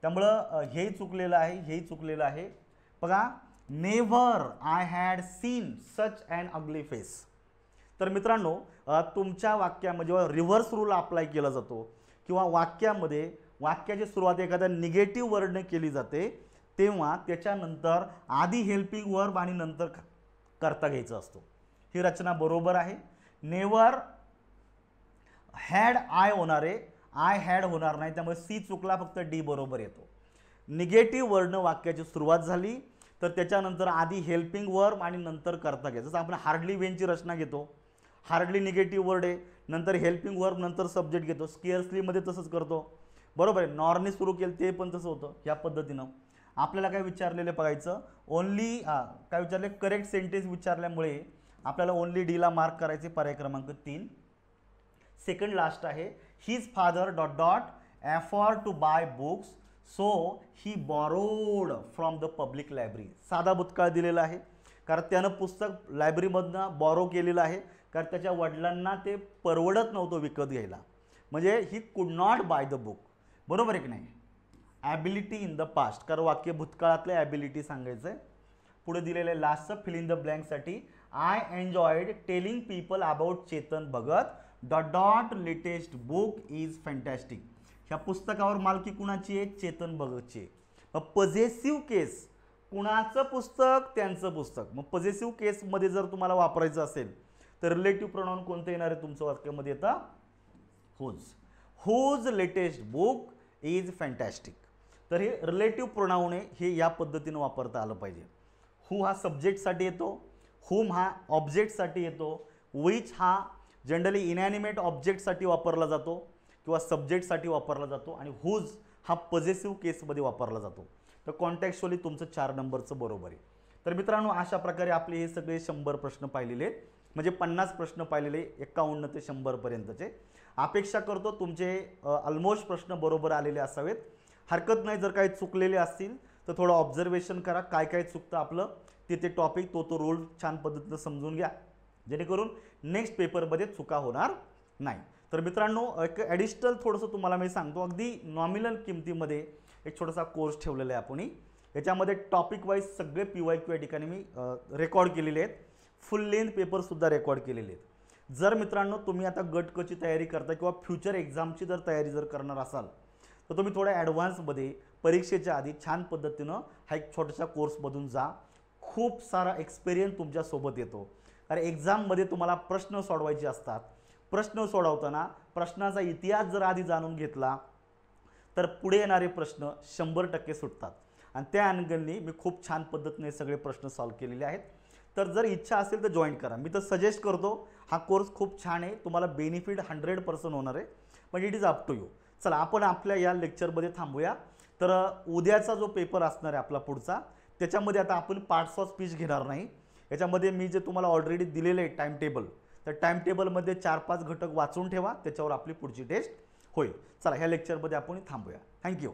त्यामुळं हेही चुकलेलं आहे, हेही चुकलेलं आहे. बघा, never I had seen such an ugly face. तर मित्रांनो तुमच्या वाक्यामध्ये जेव्हा रिव्हर्स रूल अप्लाय केला जातो किंवा वाक्याची सुरुवात एखाद्या निगेटिव्ह वर्डने केली जाते, तेव्हा त्याच्यानंतर आधी हेल्पिंग वर्ब आणि नंतर कर्ता घ्यायचा असतो. ही रचना बरोबर आहे. नेव्हर हॅड आय होणार आहे, आय हॅड होणार नाही, त्यामुळे सी चुकला, फक्त डी बरोबर येतो. निगेटिव्ह वर्डनं वाक्याची सुरुवात झाली तर त्याच्यानंतर आधी हेल्पिंग वर्ब आणि नंतर कर्ता घ्यायचं. जसं आपण हार्डली वेनची रचना घेतो, हार्डली निगेटिव्ह वर्ड आहे, नंतर हेल्पिंग वर्ब, नंतर सब्जेक्ट घेतो. स्केअर्सलीमध्ये तसंच करतो, बरोबर आहे. नॉरने सुरू केलं ते पण तसं होतं. ह्या पद्धतीनं आपल्याला काय विचारलेलं बघायचं, ओनली काय विचारले, करेक्ट सेंटेन्स विचारल्यामुळे आपल्याला ओनली डीला मार्क करायचे. पर्याय क्रमांक 3. सेकंड लास्ट आहे, his father dot dot afford to buy books so he borrowed from the public library. साधा भूतकाळ दिलेला आहे, कारण त्यानं पुस्तक लायब्ररीमधनं बॉरो केलेलं आहे, कारण त्याच्या वडिलांना ते परवडत नव्हतं विकत घ्यायला. म्हणजे he could not by the book. बरोबर आहे की नाही. ॲबिलिटी इन द पास्ट, कारण वाक्य भूतकाळातले ॲबिलिटी सांगायचं आहे. पुढे दिलेले लास्टचं फिल इन द ब्लँकसाठी, I enjoyed telling people about Chetan Bhagat dot dot latest book is fantastic. ह्या पुस्तकावर मालकी कुणाची आहे, चेतन भगतची. मग पॉझेसिव्ह केस, कुणाचं पुस्तक, त्यांचं पुस्तक. मग पॉझेसिव्ह केसमध्ये जर तुम्हाला वापरायचं असेल तर रिलेटिव्ह प्रोनाउन कोणतं येणार आहे तुमच्या वाक्यामध्ये, येतं whose. Whose latest book is fantastic. तर हे रिलेटिव्ह प्रोनाउन आहे, हे या पद्धतीनं वापरता आलं पाहिजे. हू हा सब्जेक्टसाठी येतो, हुम हा ऑब्जेक्टसाठी येतो, विच हा जनरली इनॅनिमेट ऑब्जेक्टसाठी वापरला जातो किंवा सब्जेक्टसाठी वापरला जातो, आणि हुज हा पॉझेसिव्ह केसमध्ये वापरला जातो. तर कॉन्टॅक्च्युअली तुमचं 4 नंबरचं बरोबर आहे. तर मित्रांनो अशा प्रकारे आपले हे सगळे 100 प्रश्न पाहिलेले आहेत, म्हणजे 50 प्रश्न पाहिलेले, 51 ते 100 पर्यंतचे. अपेक्षा करतो तुमचे ऑलमोस्ट प्रश्न बरोबर आलेले असावेत. हरकत नाही जर काही चुकलेले असतील तर थोडं ऑब्झर्वेशन करा, काय काय चुकतं आपलं ते टॉपिक तो रोल छान पद्धतीनं समजून घ्या, जेणेकरून नेक्स्ट पेपरमध्ये चुका होणार नाही. तर मित्रांनो एक ॲडिशनल थोडंसं तुम्हाला मी सांगतो, अगदी नॉमिनल किमतीमध्ये एक छोटासा कोर्स ठेवलेला आहे आपण. याच्यामध्ये टॉपिक वाईज सगळे PYQ या ठिकाणी मी रेकॉर्ड केलेले आहेत. फुल लेंथ पेपरसुद्धा रेकॉर्ड केलेले आहेत. जर मित्रांनो तुम्ही आता गट क ची तयारी करता किंवा फ्युचर एक्झामची जर तयारी जर करणार असाल तर तुम्ही थोड्या ॲडव्हान्समध्ये परीक्षेच्या आधी छान पद्धतीनं हा एक छोटासा कोर्समधून जा. खूप सारा एक्सपिरियन्स तुमच्यासोबत येतो, कारण एक्झाममध्ये तुम्हाला प्रश्न सोडवायचे असतात. प्रश्न सोडवताना प्रश्नाचा इतिहास जर आधी जाणून घेतला तर पुढे येणारे प्रश्न 100% सुटतात. आणि त्या अंगाने मी खूप छान पद्धतीने सगळे प्रश्न सॉल्व केलेले आहेत. तर जर इच्छा असेल तर जॉईन करा. मी तर सजेस्ट करतो, हा कोर्स खूप छान आहे, तुम्हाला बेनिफिट 100% होणार आहे. पण it is up to you. चला आपण आपल्या या लेक्चरमध्ये थांबूया. तर उद्याचा जो पेपर असणार आहे आपला पुढचा, त्याच्यामध्ये आता आपण पार्ट्स ऑफ स्पीच घेणार नाही. याच्यामध्ये मी जे तुम्हाला ऑलरेडी दिलेलं आहे टाइम टेबल, तर टाइम टेबलमध्ये 4-5 घटक वाचून ठेवा, त्याच्यावर आपली पुढची टेस्ट होईल. चला ह्या लेक्चरमध्ये आपण थांबूया. थँक्यू.